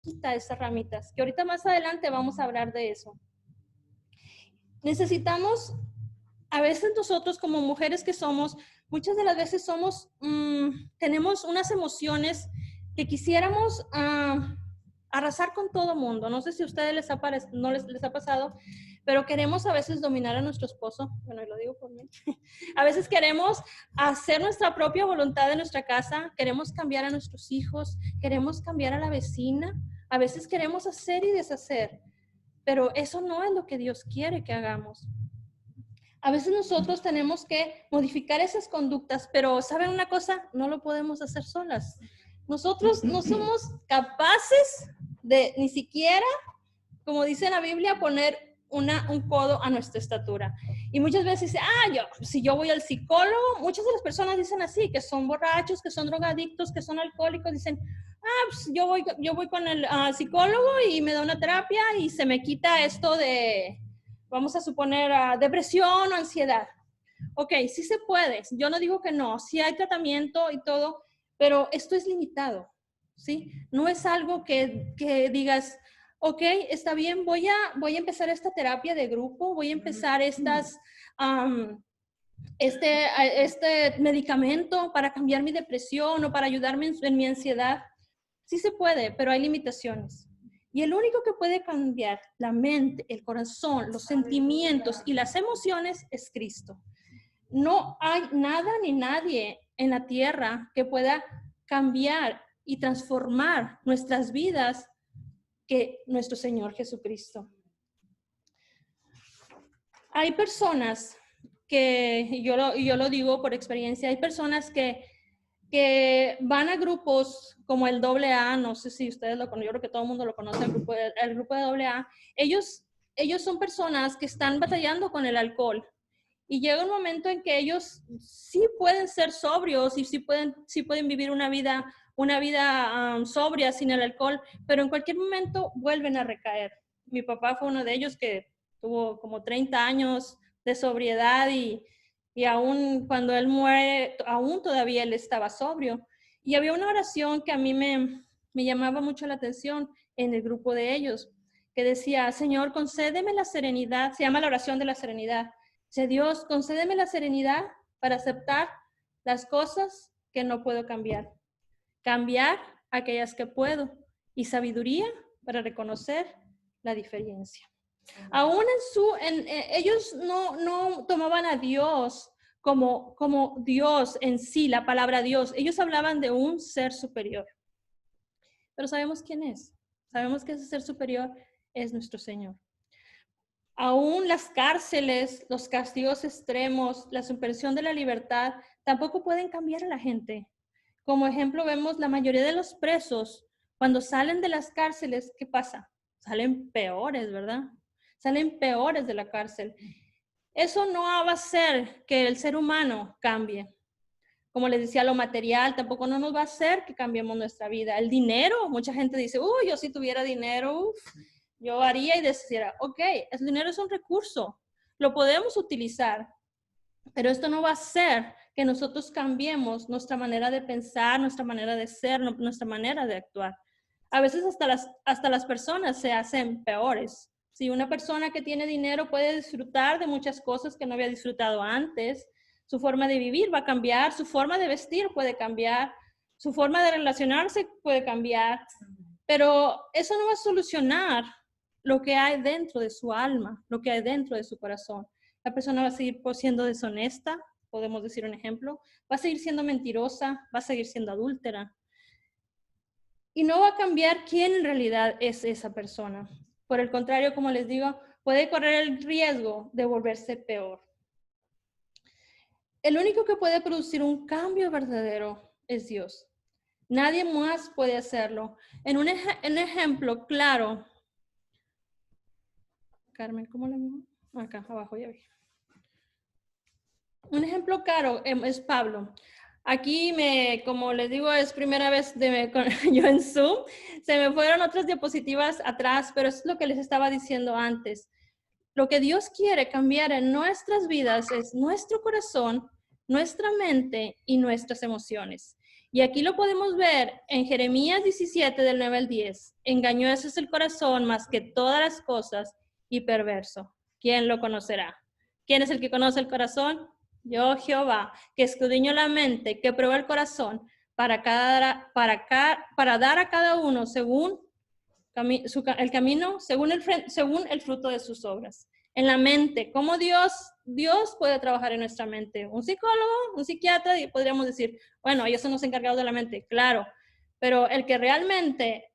quita esas ramitas, que ahorita más adelante vamos a hablar de eso. Necesitamos, a veces nosotros como mujeres que somos, muchas de las veces somos, tenemos unas emociones que quisiéramos arrasar con todo mundo. No sé si a ustedes les ha pasado, pero queremos a veces dominar a nuestro esposo. Bueno, y lo digo por mí. A veces queremos hacer nuestra propia voluntad en nuestra casa, queremos cambiar a nuestros hijos, queremos cambiar a la vecina, a veces queremos hacer y deshacer, pero eso no es lo que Dios quiere que hagamos. A veces nosotros tenemos que modificar esas conductas, pero ¿saben una cosa? No lo podemos hacer solas. Nosotros no somos capaces de ni siquiera, como dice la Biblia, poner un codo a nuestra estatura. Y muchas veces dicen, si yo voy al psicólogo, muchas de las personas dicen así, que son borrachos, que son drogadictos, que son alcohólicos, dicen, pues yo voy con el psicólogo y me da una terapia y se me quita esto de, vamos a suponer, depresión o ansiedad. Ok, sí se puede, yo no digo que no, sí hay tratamiento y todo, pero esto es limitado, ¿sí? No es algo que digas, ok, está bien, voy a empezar esta terapia de grupo, voy a empezar este medicamento para cambiar mi depresión o para ayudarme en mi ansiedad. Sí se puede, pero hay limitaciones. Y el único que puede cambiar la mente, el corazón, los sentimientos y las emociones es Cristo. No hay nada ni nadie en la tierra que pueda cambiar y transformar nuestras vidas que nuestro Señor Jesucristo. Hay personas que, yo lo digo por experiencia, hay personas que van a grupos como el AA, no sé si ustedes lo conocen, yo creo que todo el mundo lo conoce, el grupo de AA. Ellos son personas que están batallando con el alcohol. Y llega un momento en que ellos sí pueden ser sobrios y sí pueden vivir una vida sobria sin el alcohol, pero en cualquier momento vuelven a recaer. Mi papá fue uno de ellos que tuvo como 30 años de sobriedad y aún cuando él muere, aún todavía él estaba sobrio. Y había una oración que a mí me llamaba mucho la atención en el grupo de ellos, que decía, Señor, concédeme la serenidad, se llama la oración de la serenidad. Dice, Dios, concédeme la serenidad para aceptar las cosas que no puedo cambiar. Cambiar aquellas que puedo. Y sabiduría para reconocer la diferencia. Aún ellos no tomaban a Dios como Dios en sí, la palabra Dios. Ellos hablaban de un ser superior. Pero sabemos quién es. Sabemos que ese ser superior es nuestro Señor. Aún las cárceles, los castigos extremos, la supresión de la libertad, tampoco pueden cambiar a la gente. Como ejemplo, vemos la mayoría de los presos, cuando salen de las cárceles, ¿qué pasa? Salen peores, ¿verdad? Salen peores de la cárcel. Eso no va a hacer que el ser humano cambie. Como les decía, lo material tampoco no nos va a hacer que cambiemos nuestra vida. El dinero, mucha gente dice, yo si tuviera dinero, yo haría y decidiera, ok, el dinero es un recurso, lo podemos utilizar, pero esto no va a hacer que nosotros cambiemos nuestra manera de pensar, nuestra manera de ser, nuestra manera de actuar. A veces hasta las personas se hacen peores. Si una persona que tiene dinero puede disfrutar de muchas cosas que no había disfrutado antes, su forma de vivir va a cambiar, su forma de vestir puede cambiar, su forma de relacionarse puede cambiar, pero eso no va a solucionar lo que hay dentro de su alma, lo que hay dentro de su corazón. La persona va a seguir siendo deshonesta, podemos decir un ejemplo, va a seguir siendo mentirosa, va a seguir siendo adúltera. Y no va a cambiar quién en realidad es esa persona. Por el contrario, como les digo, puede correr el riesgo de volverse peor. El único que puede producir un cambio verdadero es Dios. Nadie más puede hacerlo. En un ejemplo claro, Carmen, ¿cómo le llamo? Acá abajo ya vi. Un ejemplo claro es Pablo. Aquí, como les digo, es primera vez yo en Zoom. Se me fueron otras diapositivas atrás, pero es lo que les estaba diciendo antes. Lo que Dios quiere cambiar en nuestras vidas es nuestro corazón, nuestra mente y nuestras emociones. Y aquí lo podemos ver en Jeremías 17, del 9 al 10. Engañoso es el corazón más que todas las cosas y perverso. ¿Quién lo conocerá? ¿Quién es el que conoce el corazón? Yo, Jehová, que escudriño la mente, que prueba el corazón, para dar a cada uno según el camino, según el fruto de sus obras. En la mente, ¿cómo Dios puede trabajar en nuestra mente? Un psicólogo, un psiquiatra, y podríamos decir, bueno, ellos son los encargados de la mente, claro, pero el que realmente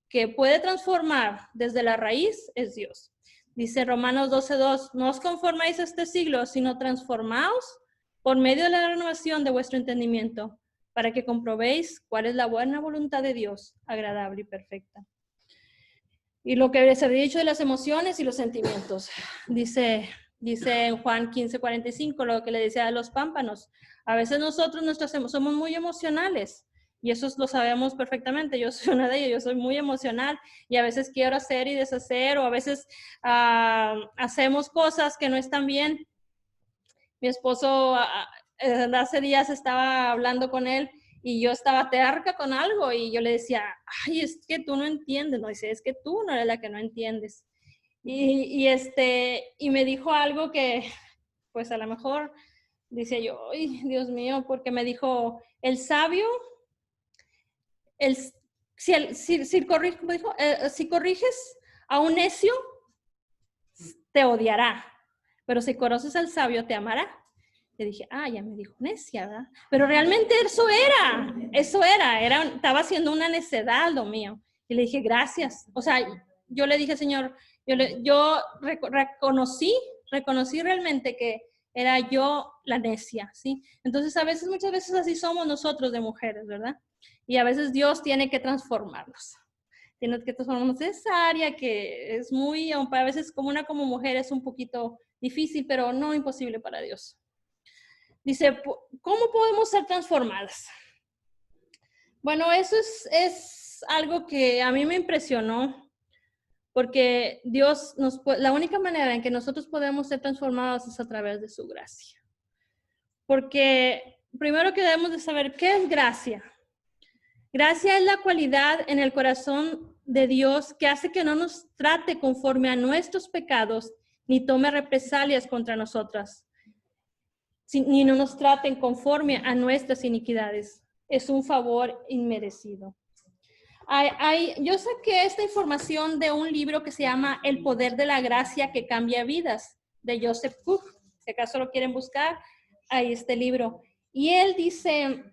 que puede transformar desde la raíz es Dios. Dice Romanos 12:2, no os conformáis a este siglo, sino transformaos por medio de la renovación de vuestro entendimiento, para que comprobéis cuál es la buena voluntad de Dios, agradable y perfecta. Y lo que les había dicho de las emociones y los sentimientos. Dice en Juan 15:45, lo que le decía a los pámpanos. A veces nosotros somos muy emocionales. Y eso lo sabemos perfectamente. Yo soy una de ellas, yo soy muy emocional. Y a veces quiero hacer y deshacer. O a veces hacemos cosas que no están bien. Mi esposo hace días estaba hablando con él. Y yo estaba terca con algo y yo le decía, ay, es que tú no entiendes. No, dice, es que tú no eres la que no entiendes. Y me dijo algo que, pues a lo mejor, dice yo, ay, Dios mío, porque me dijo, el sabio, si corriges a un necio, te odiará. Pero si conoces al sabio, te amará. Le dije, ya me dijo necia, ¿verdad? Pero realmente estaba haciendo una necedad lo mío. Y le dije, gracias. O sea, yo le dije, Señor, yo reconocí realmente que era yo la necia, ¿sí? Entonces, muchas veces así somos nosotros de mujeres, ¿verdad? Y a veces Dios tiene que transformarnos. Tiene que transformarnos en esa área que es a veces como mujer es un poquito difícil, pero no imposible para Dios. Dice, ¿cómo podemos ser transformadas? Bueno, eso es algo que a mí me impresionó, porque la única manera en que nosotros podemos ser transformados es a través de su gracia. Porque primero que debemos de saber, ¿qué es gracia? Gracia es la cualidad en el corazón de Dios que hace que no nos trate conforme a nuestros pecados, ni tome represalias contra nosotras, ni no nos traten conforme a nuestras iniquidades. Es un favor inmerecido. Yo saqué esta información de un libro que se llama El poder de la gracia que cambia vidas, de Joseph Cook. Si acaso lo quieren buscar, ahí este libro. Y él dice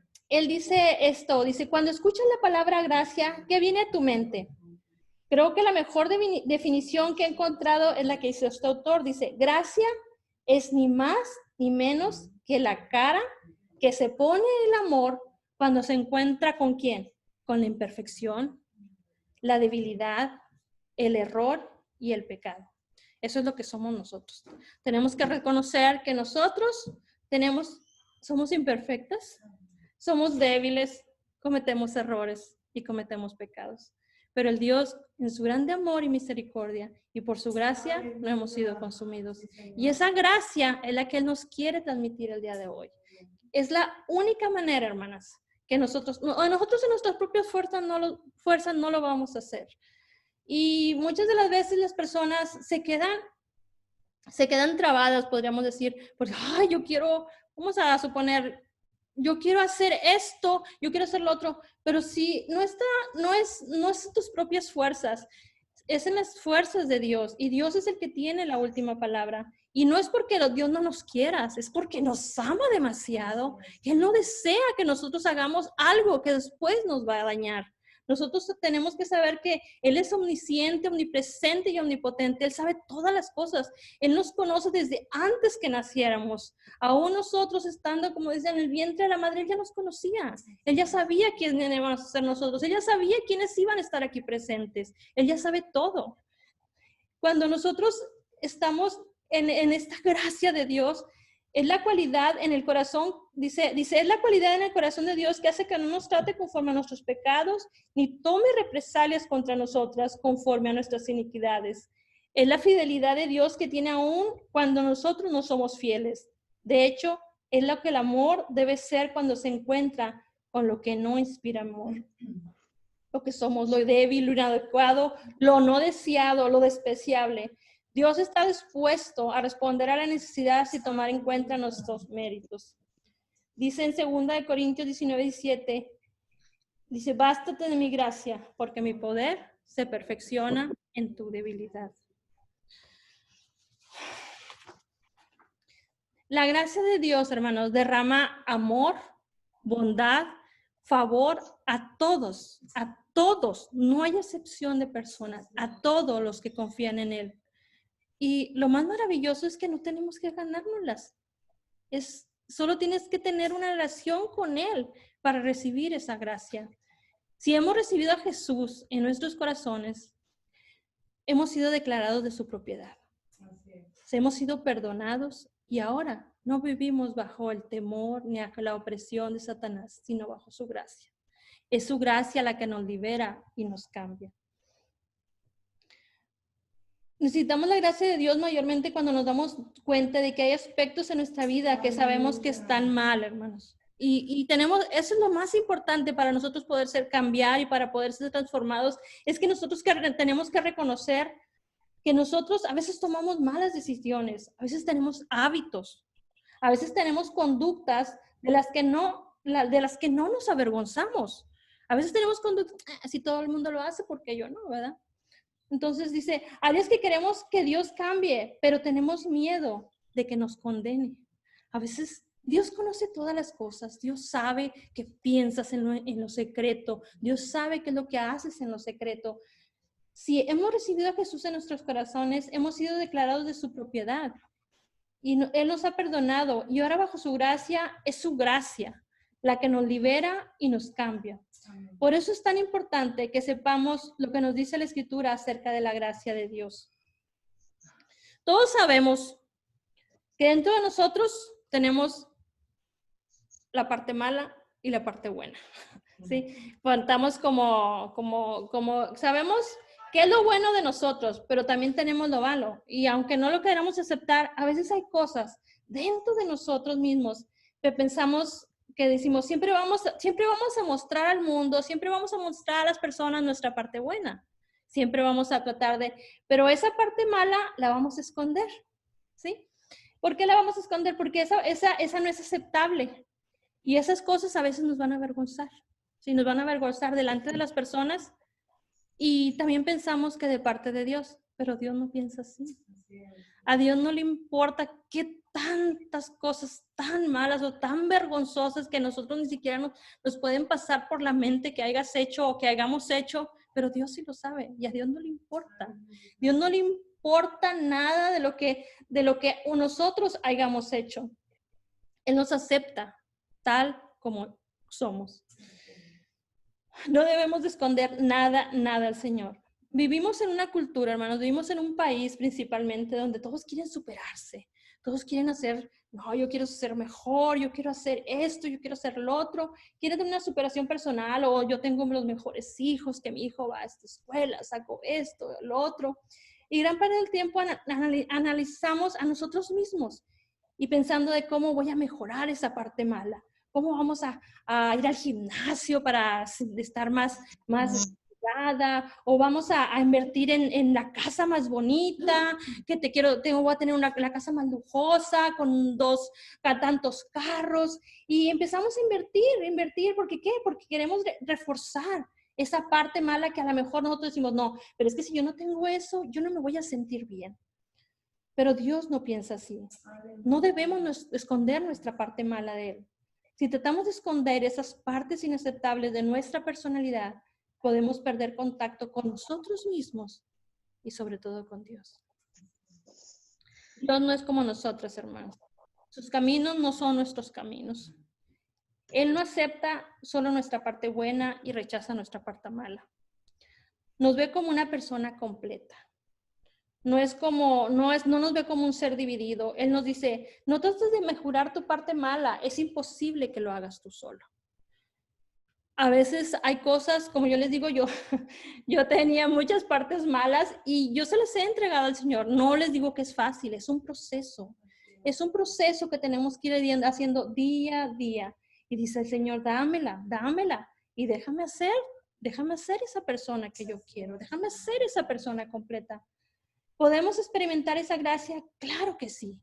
esto, cuando escuchas la palabra gracia, ¿qué viene a tu mente? Creo que la mejor definición que he encontrado es la que hizo este autor. Dice, gracia es ni más ni menos que la cara que se pone el amor cuando se encuentra ¿con quién? Con la imperfección, la debilidad, el error y el pecado. Eso es lo que somos nosotros. Tenemos que reconocer que nosotros somos imperfectas, somos débiles, cometemos errores y cometemos pecados. Pero el Dios, en su grande amor y misericordia, y por su gracia, no hemos sido consumidos. Y esa gracia es la que Él nos quiere transmitir el día de hoy. Es la única manera, hermanas, que nosotros en nuestras propias fuerzas no lo vamos a hacer. Y muchas de las veces las personas se quedan trabadas, podríamos decir, porque, vamos a suponer, yo quiero hacer esto, yo quiero hacer lo otro, pero si no es en tus propias fuerzas, es en las fuerzas de Dios, y Dios es el que tiene la última palabra. Y no es porque Dios no nos quiera, es porque nos ama demasiado. Él no desea que nosotros hagamos algo que después nos va a dañar. Nosotros tenemos que saber que Él es omnisciente, omnipresente y omnipotente. Él sabe todas las cosas. Él nos conoce desde antes que naciéramos. Aún nosotros estando, como dicen, en el vientre de la madre, Él ya nos conocía. Él ya sabía quiénes íbamos a ser nosotros. Él ya sabía quiénes iban a estar aquí presentes. Él ya sabe todo. Cuando nosotros estamos en esta gracia de Dios, es la cualidad en el corazón, dice, es la cualidad en el corazón de Dios que hace que no nos trate conforme a nuestros pecados, ni tome represalias contra nosotras conforme a nuestras iniquidades. Es la fidelidad de Dios que tiene aún cuando nosotros no somos fieles. De hecho, es lo que el amor debe ser cuando se encuentra con lo que no inspira amor. Lo que somos, lo débil, lo inadecuado, lo no deseado, lo despreciable. Dios está dispuesto a responder a las necesidades y tomar en cuenta nuestros méritos. Dice en 2 Corintios 19:17, dice, bástate de mi gracia, porque mi poder se perfecciona en tu debilidad. La gracia de Dios, hermanos, derrama amor, bondad, favor a todos, no hay excepción de personas, a todos los que confían en Él. Y lo más maravilloso es que no tenemos que ganárnoslas. Solo tienes que tener una relación con Él para recibir esa gracia. Si hemos recibido a Jesús en nuestros corazones, hemos sido declarados de su propiedad. Hemos sido perdonados y ahora no vivimos bajo el temor ni bajo la opresión de Satanás, sino bajo su gracia. Es su gracia la que nos libera y nos cambia. Necesitamos la gracia de Dios mayormente cuando nos damos cuenta de que hay aspectos en nuestra vida que sabemos que están mal, hermanos. Y eso es lo más importante para nosotros poder cambiar y para poder ser transformados, es que nosotros tenemos que reconocer que nosotros a veces tomamos malas decisiones, a veces tenemos hábitos, a veces tenemos conductas de las que no nos avergonzamos. A veces tenemos conductas, si todo el mundo lo hace, ¿por qué yo no, verdad? Entonces dice, hay veces que queremos que Dios cambie, pero tenemos miedo de que nos condene. A veces Dios conoce todas las cosas. Dios sabe que piensas en lo secreto. Dios sabe qué es lo que haces en lo secreto. Si hemos recibido a Jesús en nuestros corazones, hemos sido declarados de su propiedad. Y Él nos ha perdonado. Y ahora bajo su gracia, es su gracia la que nos libera y nos cambia. Por eso es tan importante que sepamos lo que nos dice la Escritura acerca de la gracia de Dios. Todos sabemos que dentro de nosotros tenemos la parte mala y la parte buena. ¿Sí? Contamos como sabemos qué es lo bueno de nosotros, pero también tenemos lo malo. Y aunque no lo queramos aceptar, a veces hay cosas dentro de nosotros mismos que pensamos, que decimos, siempre vamos a mostrar al mundo, siempre vamos a mostrar a las personas nuestra parte buena. Siempre vamos a tratar pero esa parte mala la vamos a esconder, ¿sí? ¿Por qué la vamos a esconder? Porque esa no es aceptable. Y esas cosas a veces nos van a avergonzar. ¿Sí? Nos van a avergonzar delante de las personas. Y también pensamos que de parte de Dios, pero Dios no piensa así. A Dios no le importa qué tantas cosas tan malas o tan vergonzosas que nosotros ni siquiera nos pueden pasar por la mente que hayas hecho o que hayamos hecho, pero Dios sí lo sabe y a Dios no le importa. Dios no le importa nada de lo que nosotros hayamos hecho. Él nos acepta tal como somos. No debemos de esconder nada al Señor. Vivimos en una cultura, hermanos, vivimos en un país principalmente donde todos quieren superarse. Todos quieren hacer, no, yo quiero ser mejor, yo quiero hacer esto, yo quiero hacer lo otro. Quieren tener una superación personal o yo tengo los mejores hijos, que mi hijo va a esta escuela, saco esto, lo otro. Y gran parte del tiempo analizamos a nosotros mismos y pensando de cómo voy a mejorar esa parte mala. ¿Cómo vamos a ir al gimnasio para estar más delgada? ¿O vamos a invertir en la casa más bonita? Voy a tener la casa más lujosa, con tantos carros. Y empezamos a invertir. ¿Por qué? Porque queremos reforzar esa parte mala que a lo mejor nosotros decimos, no, pero es que si yo no tengo eso, yo no me voy a sentir bien. Pero Dios no piensa así. No debemos esconder nuestra parte mala de Él. Si tratamos de esconder esas partes inaceptables de nuestra personalidad, podemos perder contacto con nosotros mismos y sobre todo con Dios. Dios no es como nosotros, hermanos. Sus caminos no son nuestros caminos. Él no acepta solo nuestra parte buena y rechaza nuestra parte mala. Nos ve como una persona completa. No nos ve como un ser dividido. Él nos dice, no trates de mejorar tu parte mala, es imposible que lo hagas tú solo. A veces hay cosas, como yo les digo, yo tenía muchas partes malas y yo se las he entregado al Señor. No les digo que es fácil, es un proceso. Es un proceso que tenemos que ir haciendo día a día. Y dice el Señor, dámela, dámela. Y déjame ser esa persona que yo quiero. Déjame ser esa persona completa. ¿Podemos experimentar esa gracia? Claro que sí.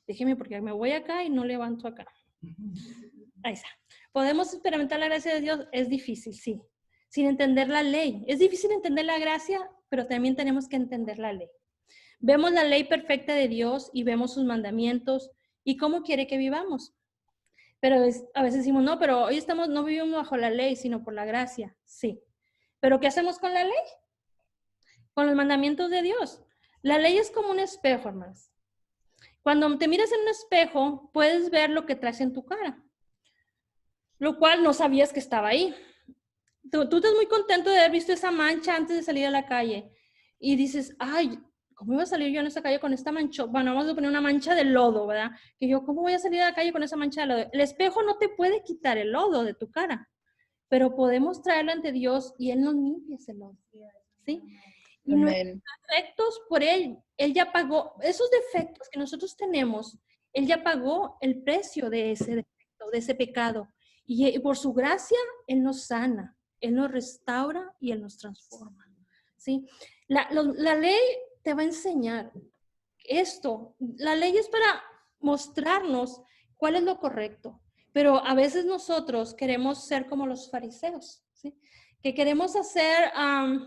Déjeme porque me voy acá y no levanto acá. Ahí está. ¿Podemos experimentar la gracia de Dios? Es difícil, sí. Sin entender la ley. Es difícil entender la gracia, pero también tenemos que entender la ley. Vemos la ley perfecta de Dios y vemos sus mandamientos y cómo quiere que vivamos. Pero a veces decimos, no, pero hoy no vivimos bajo la ley, sino por la gracia. Sí. ¿Pero qué hacemos con la ley? Con los mandamientos de Dios. La ley es como un espejo, hermanos. Cuando te miras en un espejo, puedes ver lo que traes en tu cara, lo cual no sabías que estaba ahí. Tú estás muy contento de haber visto esa mancha antes de salir a la calle y dices, ay, ¿cómo iba a salir yo en esta calle con esta mancha? Bueno, vamos a poner una mancha de lodo, ¿verdad? Que yo, ¿cómo voy a salir a la calle con esa mancha de lodo? El espejo no te puede quitar el lodo de tu cara, pero podemos traerlo ante Dios y Él nos limpia ese lodo, ¿sí? Y nuestros defectos por Él ya pagó, esos defectos que nosotros tenemos, Él ya pagó el precio de ese defecto, de ese pecado. Y por su gracia, Él nos sana, Él nos restaura y Él nos transforma, ¿sí? La ley te va a enseñar esto. La ley es para mostrarnos cuál es lo correcto, pero a veces nosotros queremos ser como los fariseos, ¿sí? Que queremos hacer,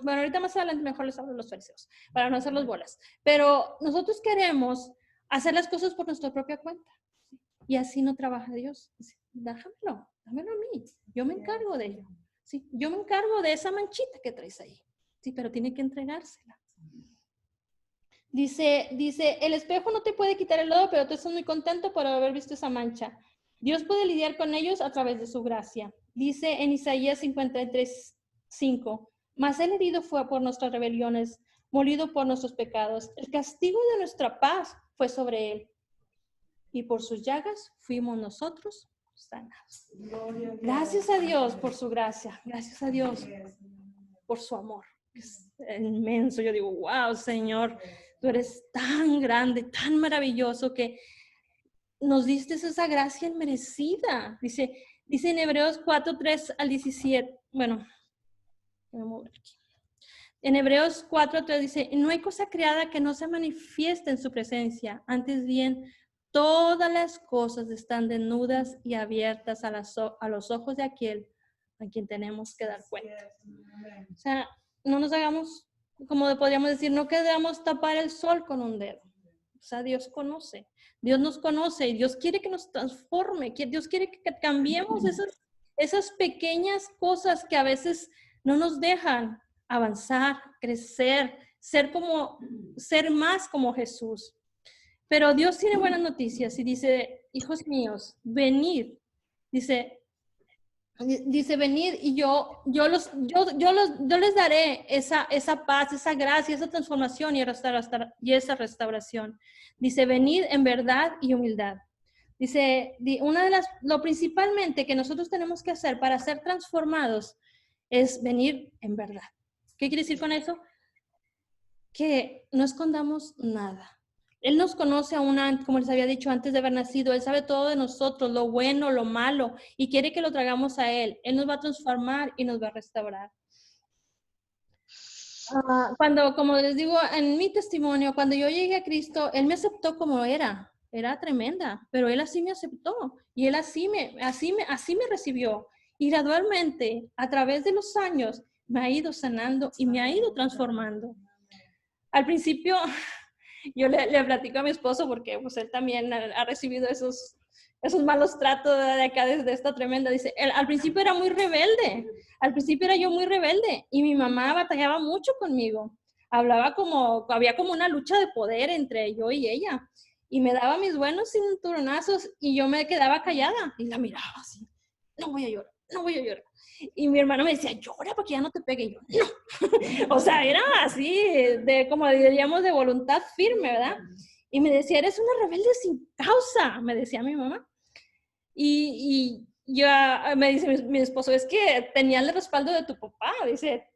bueno, ahorita más adelante mejor les hablo de los fariseos, para no hacer los bolas, pero nosotros queremos hacer las cosas por nuestra propia cuenta, ¿sí? Y así no trabaja Dios. Dámelo a mí, yo me encargo de ello, ¿sí? Yo me encargo de esa manchita que traes ahí, ¿sí? Pero tiene que entregársela. Dice, el espejo no te puede quitar el lodo, pero tú estás muy contento por haber visto esa mancha. Dios puede lidiar con ellos a través de su gracia. Dice en Isaías 53:5, mas el herido fue por nuestras rebeliones, molido por nuestros pecados. El castigo de nuestra paz fue sobre él, y por sus llagas fuimos nosotros sanados. Gracias a Dios por su gracia, gracias a Dios por su amor. Es inmenso. Yo digo, wow, Señor, tú eres tan grande, tan maravilloso que nos diste esa gracia inmerecida. Dice en Hebreos 4:3-17. Bueno, voy a mover aquí. En Hebreos 4:3 dice, no hay cosa creada que no se manifieste en su presencia. Antes bien, todas las cosas están desnudas y abiertas a los ojos de aquel a quien tenemos que dar cuenta. O sea, no nos hagamos, como podríamos decir, no queramos tapar el sol con un dedo. O sea, Dios conoce, Dios nos conoce y Dios quiere que nos transforme, Dios quiere que cambiemos esas pequeñas cosas que a veces no nos dejan avanzar, crecer, ser más como Jesús. Pero Dios tiene buenas noticias y dice, hijos míos, venid. Dice, venid y yo les daré esa paz, esa gracia, esa transformación y esa restauración. Dice, venid en verdad y humildad. Dice, lo principalmente que nosotros tenemos que hacer para ser transformados es venir en verdad. ¿Qué quiere decir con eso? Que no escondamos nada. Él nos conoce como les había dicho antes de haber nacido. Él sabe todo de nosotros, lo bueno, lo malo, y quiere que lo tragamos a Él. Él nos va a transformar y nos va a restaurar. Como les digo en mi testimonio, cuando yo llegué a Cristo, Él me aceptó como era tremenda, pero Él así me aceptó y Él así me recibió. Y gradualmente, a través de los años, me ha ido sanando y me ha ido transformando. Al principio, yo le platico a mi esposo porque pues él también ha recibido esos malos tratos de acá desde esta tremenda. Dice, al principio era muy rebelde, era yo muy rebelde y mi mamá batallaba mucho conmigo. Había como una lucha de poder entre yo y ella y me daba mis buenos cinturonazos y yo me quedaba callada y la miraba así, no voy a llorar. Y mi hermano me decía, llora porque ya no te pegue. Y yo, no. O sea, era así, como diríamos, de voluntad firme, ¿verdad? Y me decía, eres una rebelde sin causa, me decía mi mamá. Y yo, me dice mi esposo, es que tenía el respaldo de tu papá. Dice,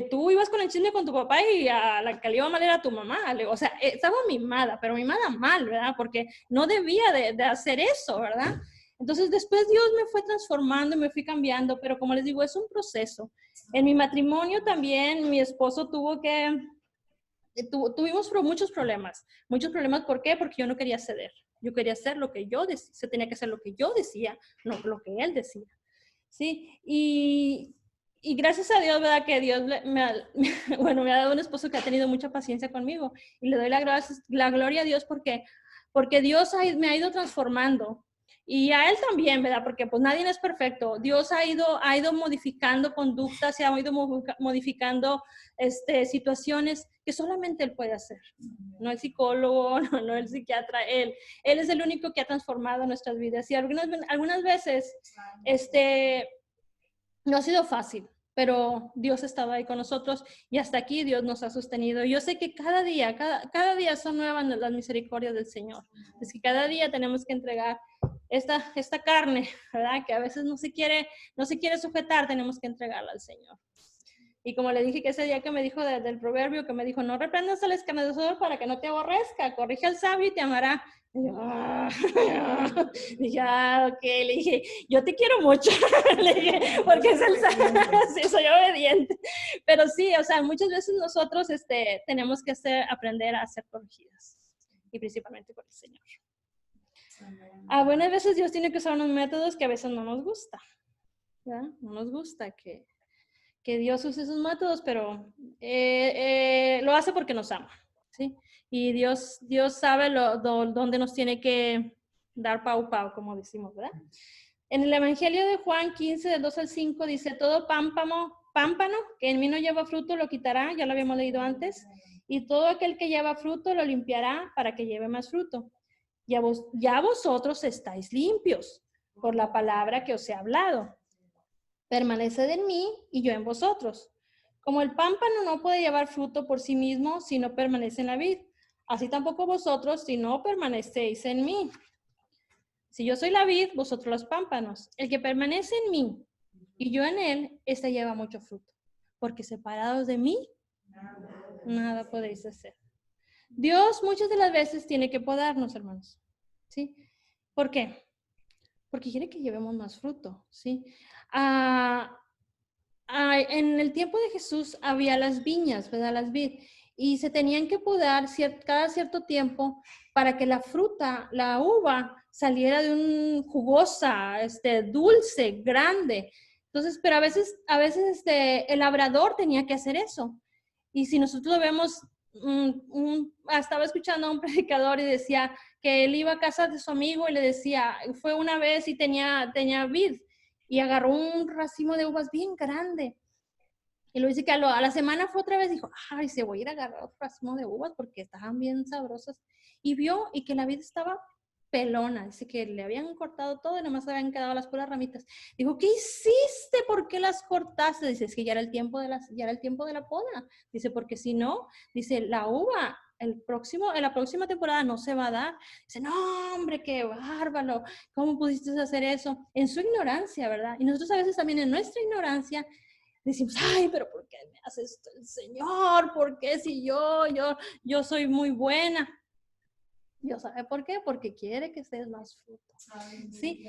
tú ibas con el chisme con tu papá y a la que le iba mal era tu mamá. O sea, estaba mimada, pero mimada mal, ¿verdad? Porque no debía de hacer eso, ¿verdad? Entonces después Dios me fue transformando y me fui cambiando, pero como les digo, es un proceso. En mi matrimonio también mi esposo tuvimos muchos problemas. ¿Por qué? Porque yo no quería ceder. Yo quería hacer lo que yo decía, se tenía que hacer lo que yo decía, no lo que él decía. ¿Sí? Y gracias a Dios, ¿verdad? Que Dios me ha dado un esposo que ha tenido mucha paciencia conmigo. Y le doy la gloria a Dios porque Dios me ha ido transformando. Y a él también, ¿verdad? Porque pues nadie es perfecto. Dios ha ido modificando conductas, se ha ido modificando situaciones que solamente Él puede hacer. No el psicólogo, no el psiquiatra, Él es el único que ha transformado nuestras vidas. Y algunas veces, no ha sido fácil, pero Dios estaba ahí con nosotros y hasta aquí Dios nos ha sostenido. Yo sé que cada día son nuevas las misericordias del Señor. Es que cada día tenemos que entregar esta carne, ¿verdad? Que a veces no se quiere sujetar, tenemos que entregarla al Señor. Y como le dije que ese día que me dijo del proverbio, que me dijo, no reprendas al escarnecedor para que no te aborrezca, corrige al sabio y te amará. Y yo, dije, ok, le dije, yo te quiero mucho, le dije, porque es el sabio, sí, soy obediente. Pero sí, o sea, muchas veces nosotros tenemos que aprender a ser corregidas, y principalmente por el Señor. A buenas veces Dios tiene que usar unos métodos que a veces no nos gusta, ¿verdad? No nos gusta que Dios use esos métodos, pero lo hace porque nos ama, ¿sí? Y Dios sabe dónde nos tiene que dar pau, como decimos, ¿verdad? En el Evangelio de Juan 15, del 2 al 5, dice, todo pámpano que en mí no lleva fruto lo quitará, ya lo habíamos leído antes, y todo aquel que lleva fruto lo limpiará para que lleve más fruto. Ya vosotros estáis limpios por la palabra que os he hablado. Permaneced en mí y yo en vosotros. Como el pámpano no puede llevar fruto por sí mismo si no permanece en la vid, así tampoco vosotros si no permanecéis en mí. Si yo soy la vid, vosotros los pámpanos. El que permanece en mí y yo en él, este lleva mucho fruto. Porque separados de mí, nada podéis hacer. Dios muchas de las veces tiene que podarnos, hermanos. ¿Sí? ¿Por qué? Porque quiere que llevemos más fruto, ¿sí? En el tiempo de Jesús había las viñas, ¿verdad? Las vid, y se tenían que podar cada cierto tiempo para que la fruta, la uva, saliera de un jugosa, dulce, grande. Entonces, pero a veces el labrador tenía que hacer eso. Y si nosotros lo vemos, estaba escuchando a un predicador y decía que él iba a casa de su amigo y le decía, fue una vez y tenía vid, y agarró un racimo de uvas bien grande. Y lo dice que a la semana fue otra vez, dijo, ay, se voy a ir a agarrar otro racimo de uvas porque estaban bien sabrosas. Y vio y que la vid estaba pelona, dice que le habían cortado todo y nomás habían quedado las puras ramitas. Dijo, ¿qué hiciste? ¿Por qué las cortaste? Dice, es que ya era el tiempo de la poda. Dice, porque si no, dice, la uva en la próxima temporada no se va a dar. Dice, no, hombre, qué bárbaro, ¿cómo pudiste hacer eso? En su ignorancia, ¿verdad? Y nosotros a veces también en nuestra ignorancia decimos, ay, pero ¿por qué me hace esto el Señor? ¿Por qué si yo soy muy buena? Dios sabe por qué, porque quiere que seas más fruto. ¿Sí?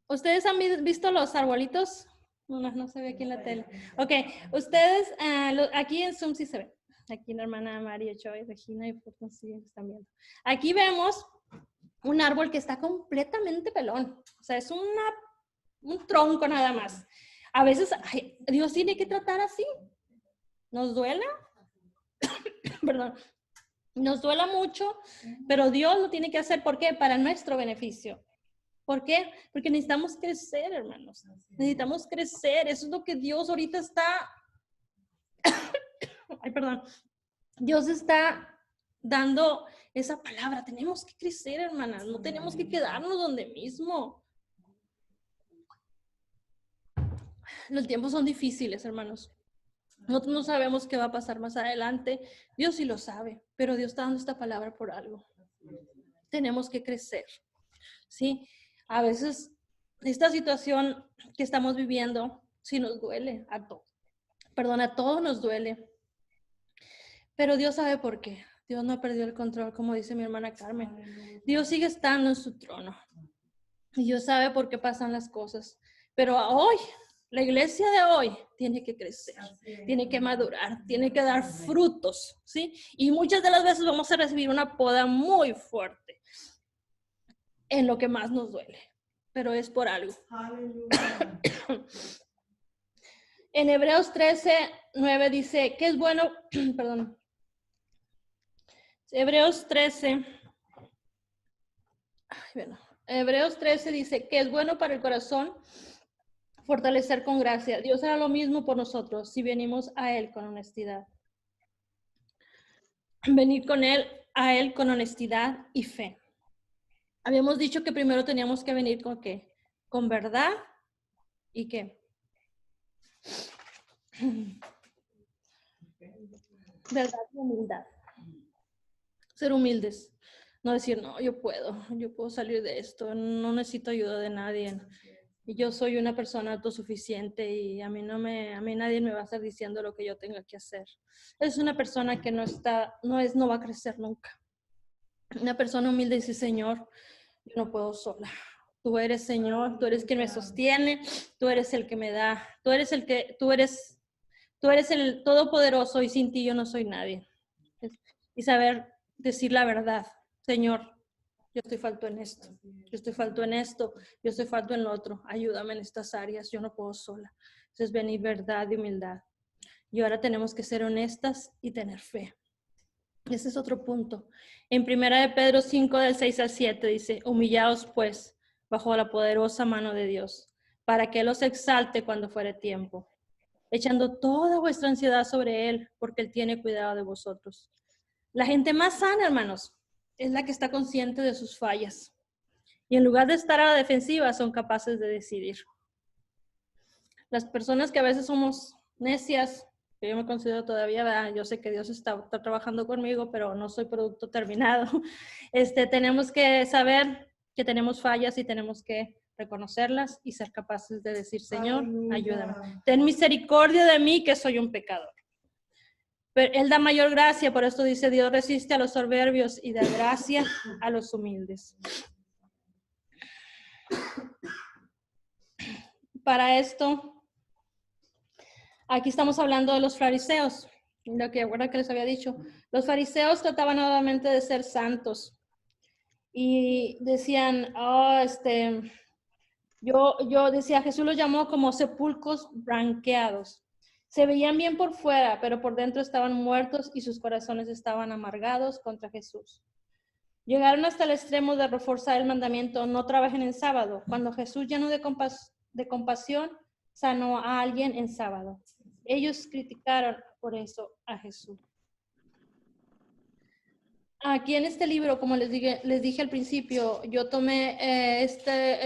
¿Ustedes han visto los arbolitos? No se ve aquí en la tele. Ok, ustedes, aquí en Zoom sí se ve. Aquí la hermana María Choi, Regina y Fortuna sí están viendo. Aquí vemos un árbol que está completamente pelón. O sea, es un tronco nada más. A veces, ay, Dios tiene que tratar así. ¿Nos duela? Perdón. Nos duela mucho, pero Dios lo tiene que hacer. ¿Por qué? Para nuestro beneficio. ¿Por qué? Porque necesitamos crecer, hermanos. Necesitamos crecer. Eso es lo que Dios ahorita está... Ay, perdón. Dios está dando esa palabra. Tenemos que crecer, hermanas. No tenemos que quedarnos donde mismo. Los tiempos son difíciles, hermanos. Nosotros no sabemos qué va a pasar más adelante. Dios sí lo sabe, pero Dios está dando esta palabra por algo. Tenemos que crecer, ¿sí? A veces esta situación que estamos viviendo sí nos duele a todos. A todos nos duele. Pero Dios sabe por qué. Dios no perdió el control, como dice mi hermana Carmen. Dios sigue estando en su trono. Y Dios sabe por qué pasan las cosas. Pero hoy, la iglesia de hoy tiene que crecer, tiene que madurar, tiene que dar frutos, ¿sí? Y muchas de las veces vamos a recibir una poda muy fuerte en lo que más nos duele, pero es por algo. En Hebreos 13:9 dice que es bueno, perdón, Hebreos 13, bueno, Hebreos 13 dice que es bueno para el corazón fortalecer con gracia. Dios hará lo mismo por nosotros si venimos a Él con honestidad. Venir a Él con honestidad y fe. Habíamos dicho que primero teníamos que venir con ¿qué? Con verdad y ¿qué? Verdad y humildad. Ser humildes. No decir, no, yo puedo salir de esto, no necesito ayuda de nadie. Y yo soy una persona autosuficiente y a mí nadie me va a estar diciendo lo que yo tenga que hacer. Es una persona que no va a crecer nunca. Una persona humilde dice, Señor, yo no puedo sola. Tú eres Señor, tú eres quien me sostiene, tú eres el que me da, tú eres el todopoderoso y sin ti yo no soy nadie. Y saber decir la verdad, Señor, yo estoy falto en esto, yo estoy falto en esto, yo estoy falto en lo otro, ayúdame en estas áreas, yo no puedo sola. Entonces venir verdad y humildad. Y ahora tenemos que ser honestas y tener fe. Ese es otro punto. En 1 de Pedro 5, del 6 al 7 dice, humillaos pues bajo la poderosa mano de Dios, para que Él os exalte cuando fuere tiempo, echando toda vuestra ansiedad sobre Él, porque Él tiene cuidado de vosotros. La gente más sana, hermanos, es la que está consciente de sus fallas. Y en lugar de estar a la defensiva, son capaces de decidir. Las personas que a veces somos necias, que yo me considero todavía, ¿verdad? Yo sé que Dios está trabajando conmigo, pero no soy producto terminado. Tenemos que saber que tenemos fallas y tenemos que reconocerlas y ser capaces de decir, Señor, ayúdame. Ten misericordia de mí, que soy un pecador. Pero Él da mayor gracia, por esto dice, Dios resiste a los soberbios y da gracia a los humildes. Para esto, aquí estamos hablando de los fariseos, lo que ahora que les había dicho. Los fariseos trataban nuevamente de ser santos y decían, yo decía, Jesús los llamó como sepulcros blanqueados. Se veían bien por fuera, pero por dentro estaban muertos y sus corazones estaban amargados contra Jesús. Llegaron hasta el extremo de reforzar el mandamiento, no trabajen en sábado, cuando Jesús, lleno de compasión, sanó a alguien en sábado. Ellos criticaron por eso a Jesús. Aquí en este libro, como les dije al principio, yo tomé este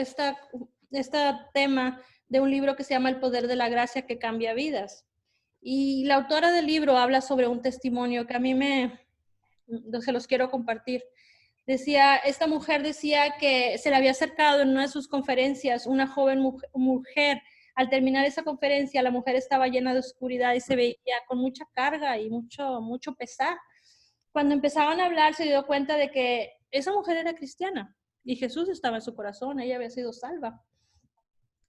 tema de un libro que se llama El poder de la gracia que cambia vidas. Y la autora del libro habla sobre un testimonio que a mí se los quiero compartir. Esta mujer decía que se le había acercado en una de sus conferencias una joven mujer. Al terminar esa conferencia, la mujer estaba llena de oscuridad y se veía con mucha carga y mucho pesar. Cuando empezaban a hablar, se dio cuenta de que esa mujer era cristiana y Jesús estaba en su corazón, ella había sido salva.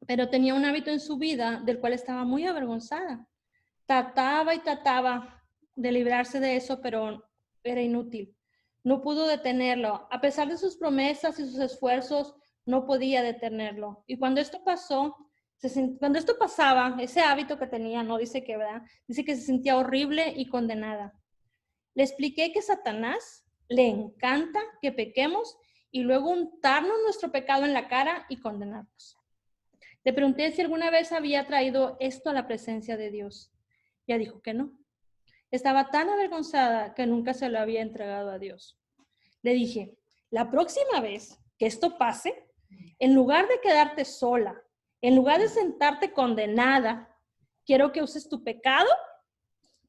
Pero tenía un hábito en su vida del cual estaba muy avergonzada. Trataba y trataba de librarse de eso, pero era inútil. No pudo detenerlo. A pesar de sus promesas y sus esfuerzos, no podía detenerlo. Y cuando esto pasaba, ese hábito que tenía, no dice que, ¿verdad? Dice que se sentía horrible y condenada. Le expliqué que a Satanás le encanta que pequemos y luego untarnos nuestro pecado en la cara y condenarnos. Le pregunté si alguna vez había traído esto a la presencia de Dios. Ella dijo que no. Estaba tan avergonzada que nunca se lo había entregado a Dios. Le dije, la próxima vez que esto pase, en lugar de quedarte sola, en lugar de sentarte condenada, quiero que uses tu pecado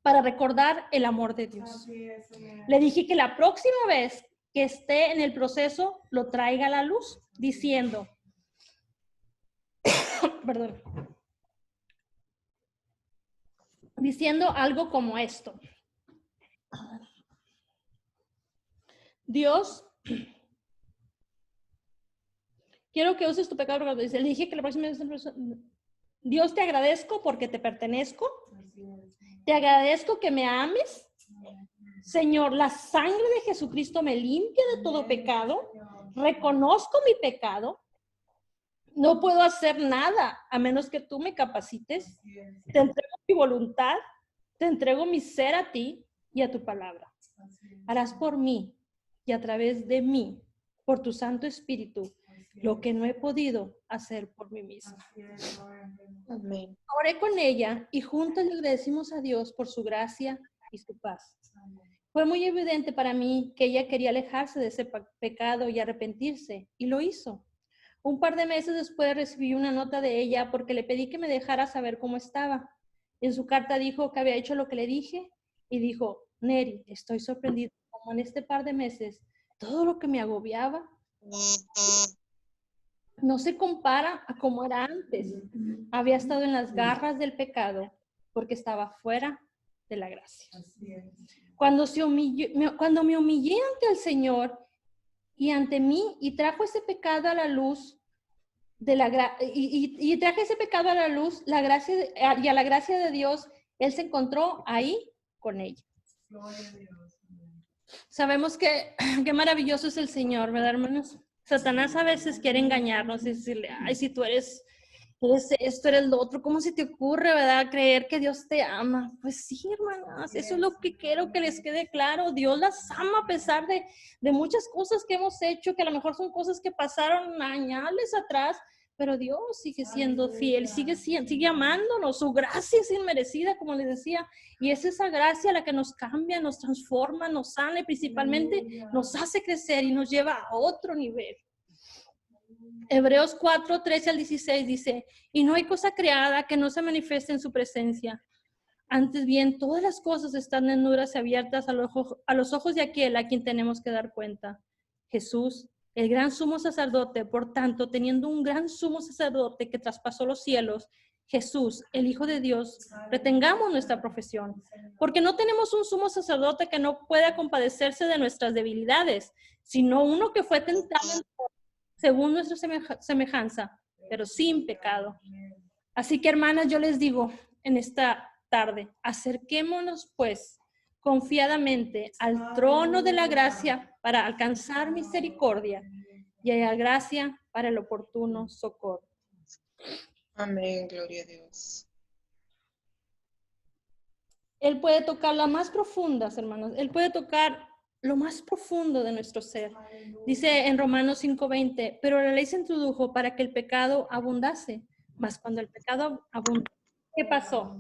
para recordar el amor de Dios. Le dije que la próxima vez que esté en el proceso, lo traiga a la luz, diciendo, perdón, diciendo algo como esto. Dios, quiero que uses tu pecado. Le dije que la próxima vez, Dios, te agradezco porque te pertenezco. Te agradezco que me ames. Señor, la sangre de Jesucristo me limpia de todo pecado. Reconozco mi pecado. No puedo hacer nada a menos que tú me capacites. Te entrego mi voluntad, te entrego mi ser a ti y a tu palabra. Harás por mí y a través de mí, por tu Santo Espíritu, lo que no he podido hacer por mí misma. Amén. Oré con ella y juntos le agradecimos a Dios por su gracia y su paz. Fue muy evidente para mí que ella quería alejarse de ese pecado y arrepentirse, y lo hizo. Un par de meses después recibí una nota de ella porque le pedí que me dejara saber cómo estaba. En su carta dijo que había hecho lo que le dije y dijo, Neri, estoy sorprendido como en este par de meses todo lo que me agobiaba no se compara a como era antes. Había estado en las garras del pecado porque estaba fuera de la gracia. Cuando me humillé ante el Señor y ante mí y trajo ese pecado a la luz y traje ese pecado a la luz, y a la gracia de Dios, Él se encontró ahí con ella. Sabemos que qué maravilloso es el Señor, ¿verdad, hermanos? Satanás a veces quiere engañarnos y decirle, ay, si tú eres esto, eres lo otro, ¿cómo se te ocurre, verdad? Creer que Dios te ama. Pues sí, hermanas, eso es lo que quiero que les quede claro. Dios las ama a pesar de muchas cosas que hemos hecho, que a lo mejor son cosas que pasaron años atrás, pero Dios sigue siendo fiel, sigue amándonos. Su gracia es inmerecida, como les decía, y es esa gracia la que nos cambia, nos transforma, nos sana y principalmente nos hace crecer y nos lleva a otro nivel. Hebreos 4, 13 al 16 dice, y no hay cosa creada que no se manifieste en su presencia. Antes bien, todas las cosas están desnudas y abiertas a los ojos de aquel a quien tenemos que dar cuenta. Jesús, el gran sumo sacerdote, por tanto, teniendo un gran sumo sacerdote que traspasó los cielos, Jesús, el Hijo de Dios, retengamos nuestra profesión, porque no tenemos un sumo sacerdote que no pueda compadecerse de nuestras debilidades, sino uno que fue tentado según nuestra semejanza, pero sin pecado. Así que, hermanas, yo les digo en esta tarde, acerquémonos pues confiadamente al trono de la gracia para alcanzar misericordia y haya gracia para el oportuno socorro. Amén, gloria a Dios. Él puede tocar las más profundas, hermanos. Él puede tocar lo más profundo de nuestro ser. Dice en Romanos 5:20, pero la ley se introdujo para que el pecado abundase. Mas cuando el pecado abundó, ¿qué pasó?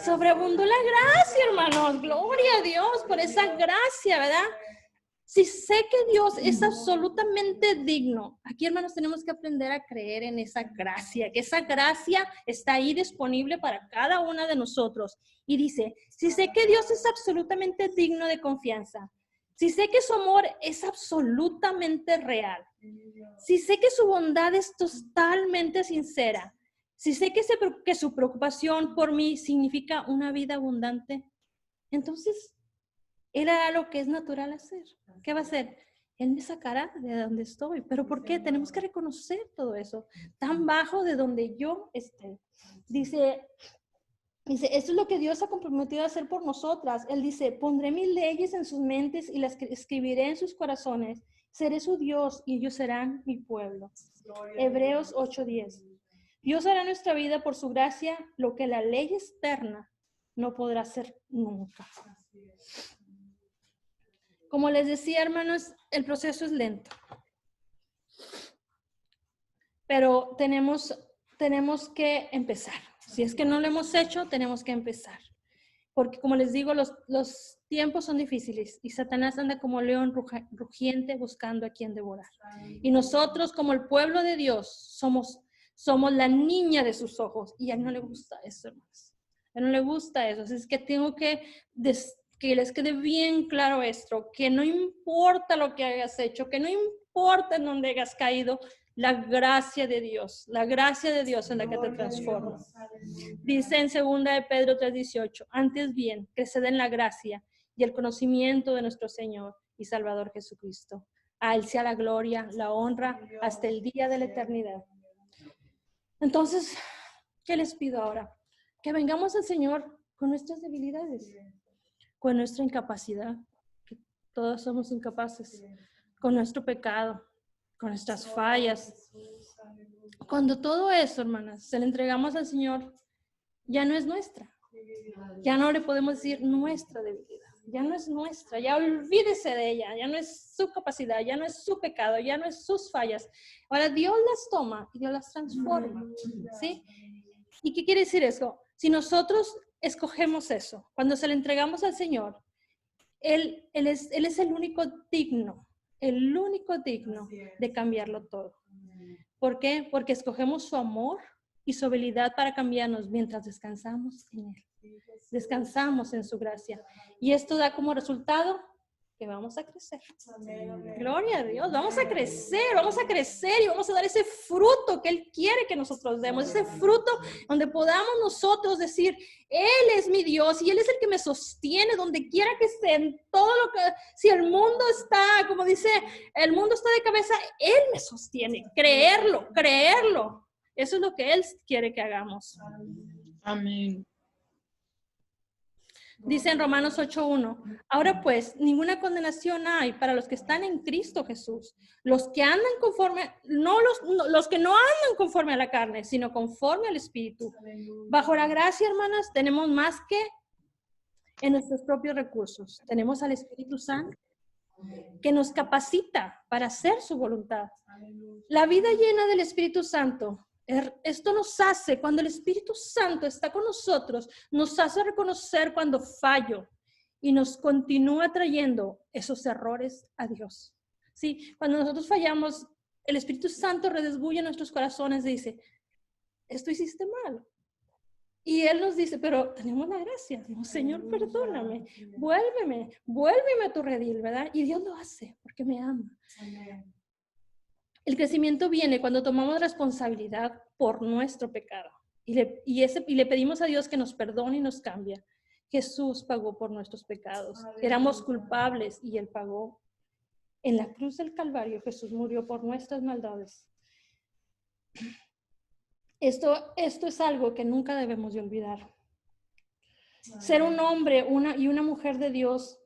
Sobreabundó la gracia, hermanos. Gloria a Dios por esa gracia, ¿verdad? Si sé que Dios es absolutamente digno, aquí, hermanos, tenemos que aprender a creer en esa gracia, que esa gracia está ahí disponible para cada una de nosotros. Y dice, si sé que Dios es absolutamente digno de confianza, si sé que su amor es absolutamente real, si sé que su bondad es totalmente sincera, si sé que su preocupación por mí significa una vida abundante, entonces Él hará lo que es natural hacer. ¿Qué va a hacer? Él me sacará de donde estoy. ¿Pero por qué? Tenemos que reconocer todo eso. Tan bajo de donde yo esté. Dice, esto es lo que Dios ha comprometido a hacer por nosotras. Él dice, pondré mis leyes en sus mentes y las escribiré en sus corazones. Seré su Dios y ellos serán mi pueblo. Hebreos 8:10. Dios hará en nuestra vida por su gracia lo que la ley externa no podrá hacer nunca. Como les decía, hermanos, el proceso es lento. Pero tenemos que empezar. Si es que no lo hemos hecho, tenemos que empezar. Porque como les digo, los tiempos son difíciles y Satanás anda como león rugiente buscando a quien devorar. Y nosotros, como el pueblo de Dios, somos la niña de sus ojos. Y a él no le gusta eso, hermanos. A él no le gusta eso. Así es que tengo que les quede bien claro esto, que no importa lo que hayas hecho, que no importa en dónde hayas caído, la gracia de Dios es la que te transforma. Dice en 2 de Pedro 3:18, antes bien, creced en la gracia y el conocimiento de nuestro Señor y Salvador Jesucristo. A Él sea la gloria, la honra, hasta el día de la eternidad. Entonces, ¿qué les pido ahora? Que vengamos al Señor con nuestras debilidades, con nuestra incapacidad, que todos somos incapaces, con nuestro pecado, con nuestras fallas. Cuando todo eso, hermanas, se le entregamos al Señor, ya no es nuestra. Ya no le podemos decir nuestra debilidad. Ya no es nuestra, ya olvídese de ella, ya no es su capacidad, ya no es su pecado, ya no es sus fallas. Ahora Dios las toma y Dios las transforma, ¿sí? ¿Y qué quiere decir eso? Si nosotros escogemos eso, cuando se le entregamos al Señor, Él es el único digno de cambiarlo todo. ¿Por qué? Porque escogemos su amor y su habilidad para cambiarnos mientras descansamos en Él. Descansamos en su gracia. Y esto da como resultado que vamos a crecer. Gloria a Dios, vamos a crecer y vamos a dar ese fruto que Él quiere que nosotros demos, ese fruto donde podamos nosotros decir, Él es mi Dios y Él es el que me sostiene donde quiera que esté, en todo lo que, si el mundo está, como dice, el mundo está de cabeza, Él me sostiene, creerlo. Eso es lo que Él quiere que hagamos. Amén. Dice en Romanos 8:1, ahora pues, ninguna condenación hay para los que están en Cristo Jesús, los que andan conforme, los que no andan conforme a la carne, sino conforme al Espíritu. Bajo la gracia, hermanas, tenemos más que en nuestros propios recursos. Tenemos al Espíritu Santo que nos capacita para hacer su voluntad. La vida llena del Espíritu Santo, esto nos hace, cuando el Espíritu Santo está con nosotros, nos hace reconocer cuando fallo y nos continúa trayendo esos errores a Dios. ¿Sí? Cuando nosotros fallamos, el Espíritu Santo redesgulla nuestros corazones y dice, esto hiciste mal. Y Él nos dice, pero tenemos la gracia. Dios, Señor, perdóname, vuélveme a tu redil, ¿verdad? Y Dios lo hace porque me ama. Amén. El crecimiento viene cuando tomamos responsabilidad por nuestro pecado y le pedimos a Dios que nos perdone y nos cambie. Jesús pagó por nuestros pecados. Éramos culpables y Él pagó. En la cruz del Calvario Jesús murió por nuestras maldades. Esto es algo que nunca debemos de olvidar. Ser un hombre y una mujer de Dios,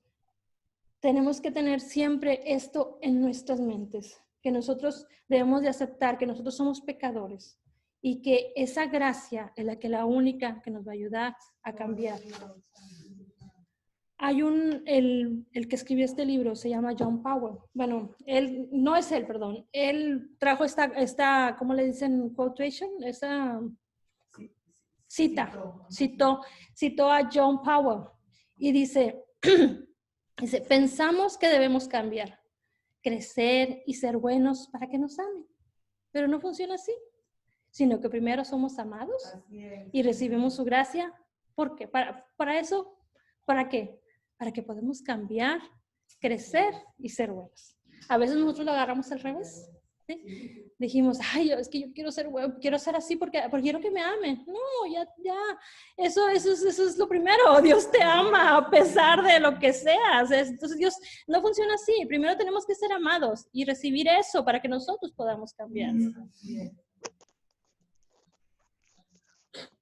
tenemos que tener siempre esto en nuestras mentes, que nosotros debemos de aceptar que nosotros somos pecadores y que esa gracia es la única que nos va a ayudar a cambiar. Hay el que escribió este libro, se llama John Powell. Bueno, él trajo esta, ¿cómo le dicen? Quotation, esa citó a John Powell y dice, pensamos que debemos cambiar, crecer y ser buenos para que nos amen. Pero no funciona así, sino que primero somos amados y recibimos su gracia. ¿Por qué? Para eso, ¿para qué? Para que podamos cambiar, crecer y ser buenos. A veces nosotros lo agarramos al revés. ¿Sí? Dijimos, ay, es que yo quiero ser bueno, quiero ser así porque quiero que me amen. No, ya, eso es lo primero. Dios te ama a pesar de lo que seas. Entonces Dios no funciona así. Primero tenemos que ser amados y recibir eso para que nosotros podamos cambiar.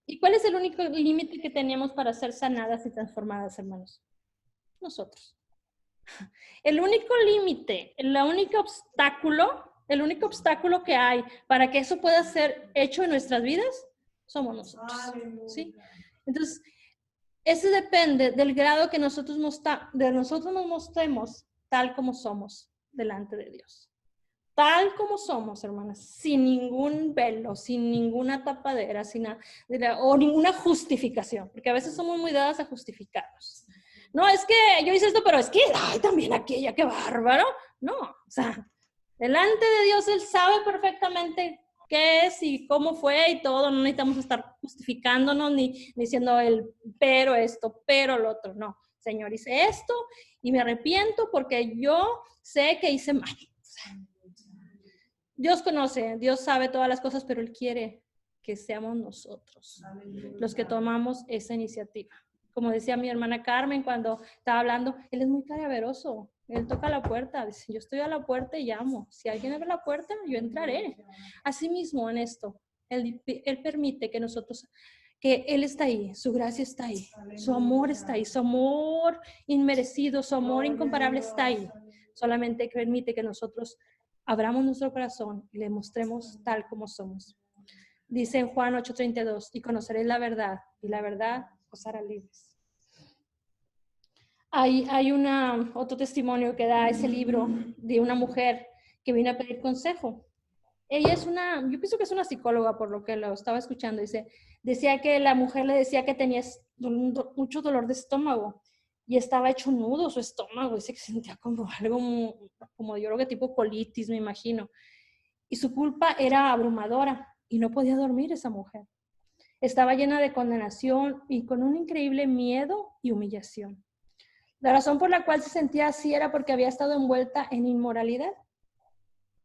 ¿Y cuál es el único límite que tenemos para ser sanadas y transformadas, hermanos? Nosotros. El único límite, el único obstáculo que hay para que eso pueda ser hecho en nuestras vidas, somos nosotros. ¿Sí? Entonces, ese depende del grado que nosotros nos mostremos tal como somos delante de Dios. Tal como somos, hermanas, sin ningún velo, sin ninguna tapadera, o ninguna justificación, porque a veces somos muy dadas a justificarnos. No, es que yo hice esto, pero es que, ay, también aquella, qué bárbaro. No, o sea, delante de Dios Él sabe perfectamente qué es y cómo fue y todo. No necesitamos estar justificándonos ni diciendo pero esto, pero lo otro. No, Señor, hice esto y me arrepiento porque yo sé que hice mal. O sea, Dios conoce, Dios sabe todas las cosas, pero Él quiere que seamos nosotros los que tomamos esa iniciativa. como decía mi hermana Carmen cuando estaba hablando, Él es muy cariaveroso. Él toca la puerta, dice, yo estoy a la puerta y llamo. Si alguien abre la puerta, yo entraré. Asimismo, en esto, Él permite que nosotros, que Él está ahí, su gracia está ahí, su amor está ahí, su amor inmerecido, su amor incomparable está ahí. Solamente permite que nosotros abramos nuestro corazón y le mostremos tal como somos. Dice en Juan 8:32, y conoceréis la verdad, y la verdad os hará libres. Hay otro testimonio que da ese libro de una mujer que vino a pedir consejo. Ella yo pienso que es una psicóloga por lo que lo estaba escuchando. Decía que la mujer le decía que tenía mucho dolor de estómago y estaba hecho un nudo su estómago. Dice que sentía como algo, como yo creo que tipo colitis, me imagino. Y su culpa era abrumadora y no podía dormir esa mujer. Estaba llena de condenación y con un increíble miedo y humillación. La razón por la cual se sentía así era porque había estado envuelta en inmoralidad.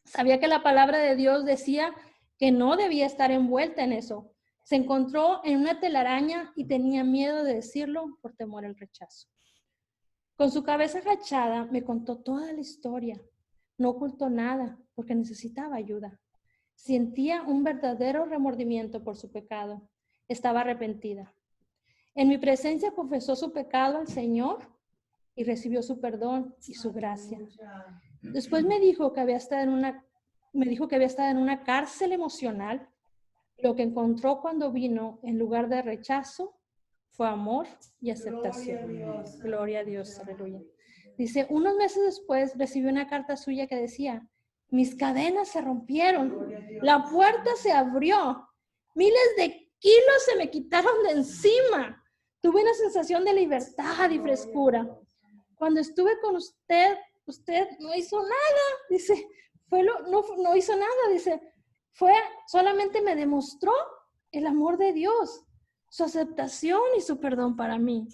Sabía que la palabra de Dios decía que no debía estar envuelta en eso. Se encontró en una telaraña y tenía miedo de decirlo por temor al rechazo. Con su cabeza agachada me contó toda la historia. No ocultó nada porque necesitaba ayuda. Sentía un verdadero remordimiento por su pecado. Estaba arrepentida. En mi presencia confesó su pecado al Señor y recibió su perdón y su gracia. Después me dijo que había estado en una cárcel emocional. Lo que encontró cuando vino, en lugar de rechazo, fue amor y aceptación. Gloria a Dios, aleluya. Dice, unos meses después recibió una carta suya que decía, mis cadenas se rompieron, la puerta se abrió, miles de kilos se me quitaron de encima. Tuve una sensación de libertad y frescura. Cuando estuve con usted no hizo nada, dice, no hizo nada, dice, solamente me demostró el amor de Dios, su aceptación y su perdón para mí.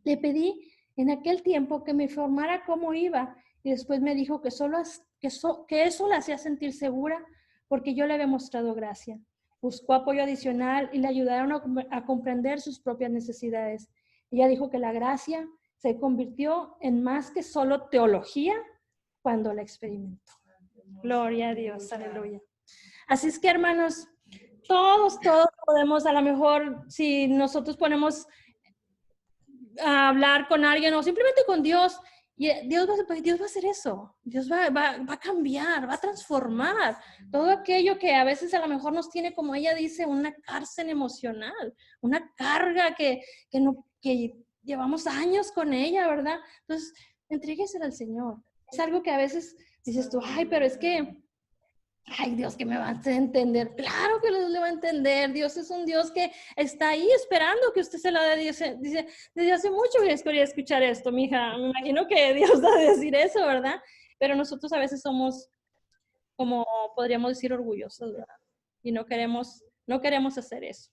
Le pedí en aquel tiempo que me informara cómo iba y después me dijo que eso la hacía sentir segura porque yo le había mostrado gracia. Buscó apoyo adicional y le ayudaron a comprender sus propias necesidades. Ella dijo que la gracia se convirtió en más que solo teología cuando la experimentó. Gloria a Dios, aleluya. Así es que, hermanos, todos podemos, a lo mejor, si nosotros ponemos a hablar con alguien o simplemente con Dios, y Dios va a hacer eso. Dios va a cambiar, va a transformar todo aquello que a veces a lo mejor nos tiene, como ella dice, una cárcel emocional, una carga que llevamos años con ella, ¿verdad? Entonces, entréguesela al Señor. Es algo que a veces dices tú, ay, pero es que, ay, Dios, que me va a entender. Claro que Dios le va a entender. Dios es un Dios que está ahí esperando que usted se la dé. Dice, desde hace mucho que quería escuchar esto, mija. Me imagino que Dios va a decir eso, ¿verdad? Pero nosotros a veces somos, como podríamos decir, orgullosos, ¿verdad? Y no queremos hacer eso.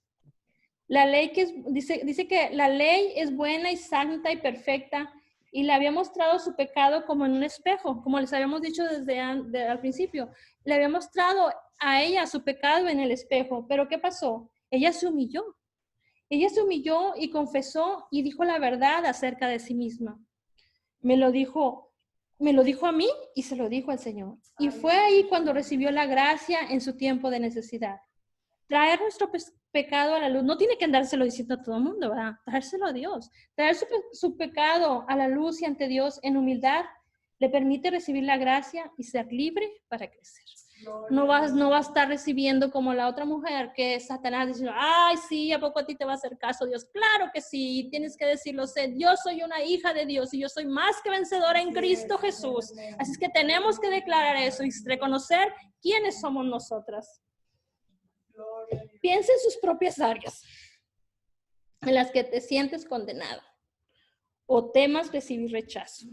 La ley dice que la ley es buena y santa y perfecta, y le había mostrado su pecado como en un espejo, como les habíamos dicho desde al principio. Le había mostrado a ella su pecado en el espejo, pero ¿qué pasó? Ella se humilló. Ella se humilló y confesó y dijo la verdad acerca de sí misma. Me lo dijo a mí y se lo dijo al Señor. Y fue ahí cuando recibió la gracia en su tiempo de necesidad. Traer nuestro pecado a la luz, no tiene que andárselo diciendo a todo el mundo, ¿verdad? Traérselo a Dios. Traer su pecado a la luz y ante Dios en humildad le permite recibir la gracia y ser libre para crecer. No va a estar recibiendo como la otra mujer que es Satanás diciendo, ay, sí, ¿a poco a ti te va a hacer caso Dios? Claro que sí, tienes que decirlo, yo soy una hija de Dios y yo soy más que vencedora en Cristo Jesús. Así es que tenemos que declarar eso y reconocer quiénes somos nosotras. Piensa en sus propias áreas en las que te sientes condenado o temas recibir rechazo,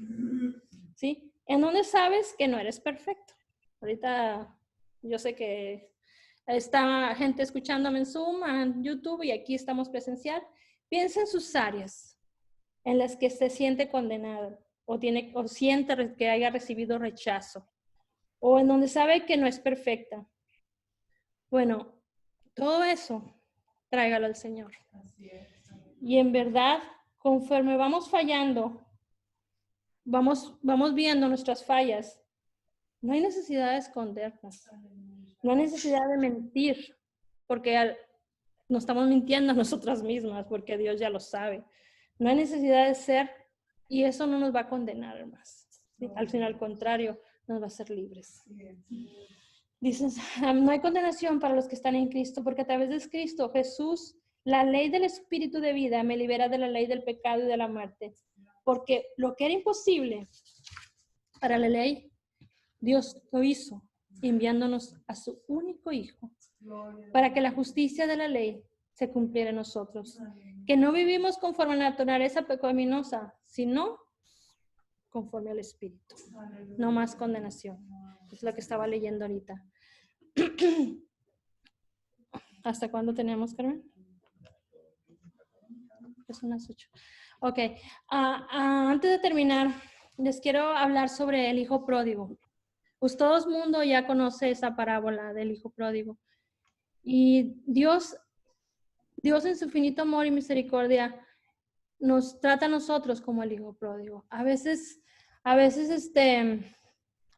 ¿sí? En donde sabes que no eres perfecto. Ahorita yo sé que está gente escuchándome en Zoom, en YouTube y aquí estamos presencial. Piensa en sus áreas en las que se siente condenado o siente que haya recibido rechazo o en donde sabe que no es perfecta. Bueno, todo eso, tráigalo al Señor. Y en verdad, conforme vamos fallando, vamos viendo nuestras fallas, no hay necesidad de esconderlas. No hay necesidad de mentir, porque nos estamos mintiendo a nosotras mismas, porque Dios ya lo sabe. No hay necesidad de ser, y eso no nos va a condenar más. ¿Sí? Al final, al contrario, nos va a hacer libres. Dices, no hay condenación para los que están en Cristo, porque a través de Cristo Jesús, la ley del Espíritu de vida me libera de la ley del pecado y de la muerte. Porque lo que era imposible para la ley, Dios lo hizo, enviándonos a su único Hijo, para que la justicia de la ley se cumpliera en nosotros. Que no vivimos conforme a la naturaleza pecaminosa, sino conforme al Espíritu. No más condenación. Es lo que estaba leyendo ahorita. ¿Hasta cuándo tenemos, Carmen? Es unas 8. Ok. Antes de terminar, les quiero hablar sobre el hijo pródigo. Pues todo el mundo ya conoce esa parábola del hijo pródigo. Y Dios en su infinito amor y misericordia nos trata a nosotros como el hijo pródigo. A veces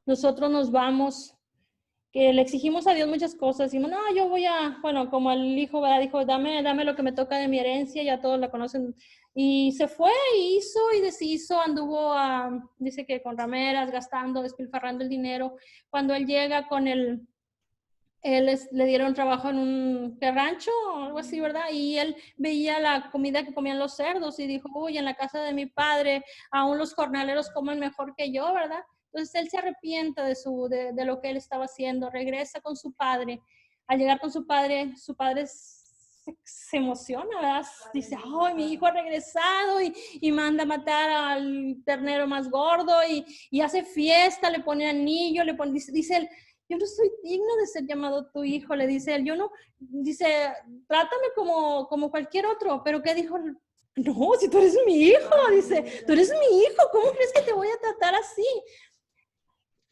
nosotros nos vamos, que le exigimos a Dios muchas cosas, decimos, no, yo voy a, bueno, como el hijo, ¿verdad? Dijo, dame lo que me toca de mi herencia, ya todos la conocen, y se fue, y hizo y deshizo, anduvo, dice que con rameras, gastando, despilfarrando el dinero. Cuando él llega con él le dieron trabajo en un rancho o algo así, ¿verdad? Y él veía la comida que comían los cerdos y dijo, uy, en la casa de mi padre aún los jornaleros comen mejor que yo, ¿verdad? Entonces él se arrepiente de lo que él estaba haciendo, regresa con su padre. Al llegar con su padre se emociona, ¿verdad? Dice, ¡ay, mi hijo ha regresado! Y manda a matar al ternero más gordo y hace fiesta, le pone anillo, dice él, yo no soy digno de ser llamado tu hijo, le dice él, dice, trátame como cualquier otro, pero ¿qué dijo? No, si tú eres mi hijo, dice, tú eres mi hijo, ¿cómo crees que te voy a tratar así?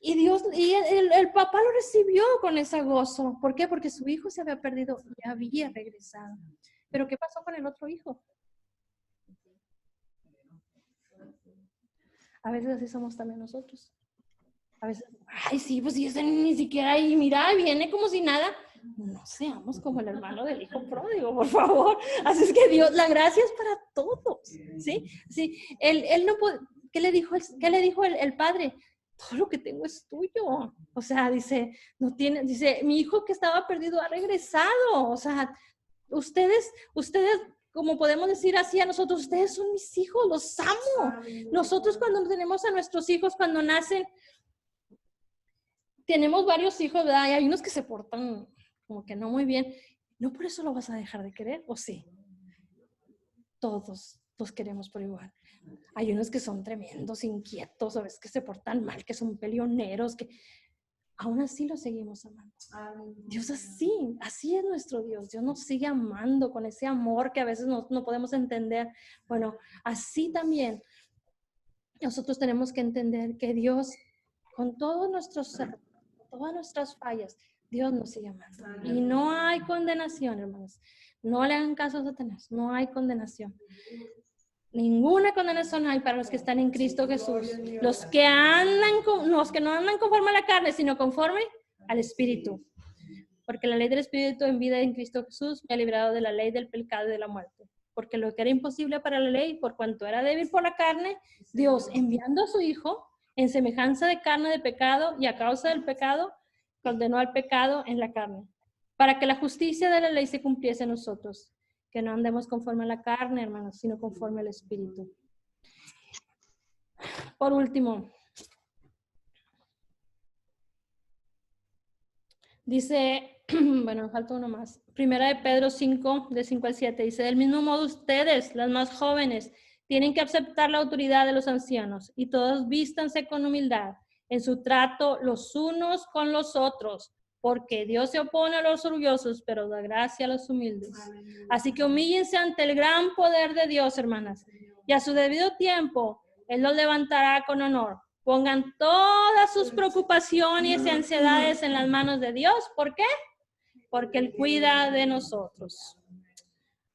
Y el papá lo recibió con ese gozo. ¿Por qué? Porque su hijo se había perdido y había regresado. Pero ¿qué pasó con el otro hijo? A veces así somos también nosotros. A veces, ay, sí, pues si ese ni siquiera ahí, mira, viene como si nada. No seamos como el hermano del hijo pródigo, por favor. Así es que Dios, la gracia es para todos, ¿sí? Sí, él no puede, ¿qué le dijo el padre? Todo lo que tengo es tuyo. O sea, dice, mi hijo que estaba perdido ha regresado. O sea, ustedes, como podemos decir así a nosotros, ustedes son mis hijos, los amo. Nosotros cuando tenemos a nuestros hijos, cuando nacen, tenemos varios hijos, ¿verdad? Y hay unos que se portan como que no muy bien. No por eso lo vas a dejar de querer, ¿o sí? Todos los queremos por igual. Hay unos que son tremendos, inquietos, a veces que se portan mal, que son peleoneros, que aún así los seguimos amando. Dios así es nuestro Dios. Dios nos sigue amando con ese amor que a veces no podemos entender. Bueno, así también nosotros tenemos que entender que Dios, con todas nuestras fallas, Dios nos sigue amando. Y no hay condenación, hermanos. No le hagan caso a Satanás. No hay condenación. Ninguna condenación hay para los que están en Cristo Jesús. Los que no andan conforme a la carne, sino conforme al Espíritu. Porque la ley del Espíritu en vida en Cristo Jesús me ha librado de la ley del pecado y de la muerte. Porque lo que era imposible para la ley, por cuanto era débil por la carne, Dios, enviando a su Hijo en semejanza de carne de pecado y a causa del pecado, condenó al pecado en la carne, para que la justicia de la ley se cumpliese en nosotros, que no andemos conforme a la carne, hermanos, sino conforme al Espíritu. Por último, dice, bueno, me falta uno más. Primera de Pedro 5, de 5 al 7, dice, del mismo modo ustedes, las más jóvenes, tienen que aceptar la autoridad de los ancianos y todos vístanse con humildad en su trato los unos con los otros, porque Dios se opone a los orgullosos, pero da gracia a los humildes. Así que humíllense ante el gran poder de Dios, hermanas, y a su debido tiempo Él los levantará con honor. Pongan todas sus preocupaciones y ansiedades en las manos de Dios. ¿Por qué? Porque Él cuida de nosotros.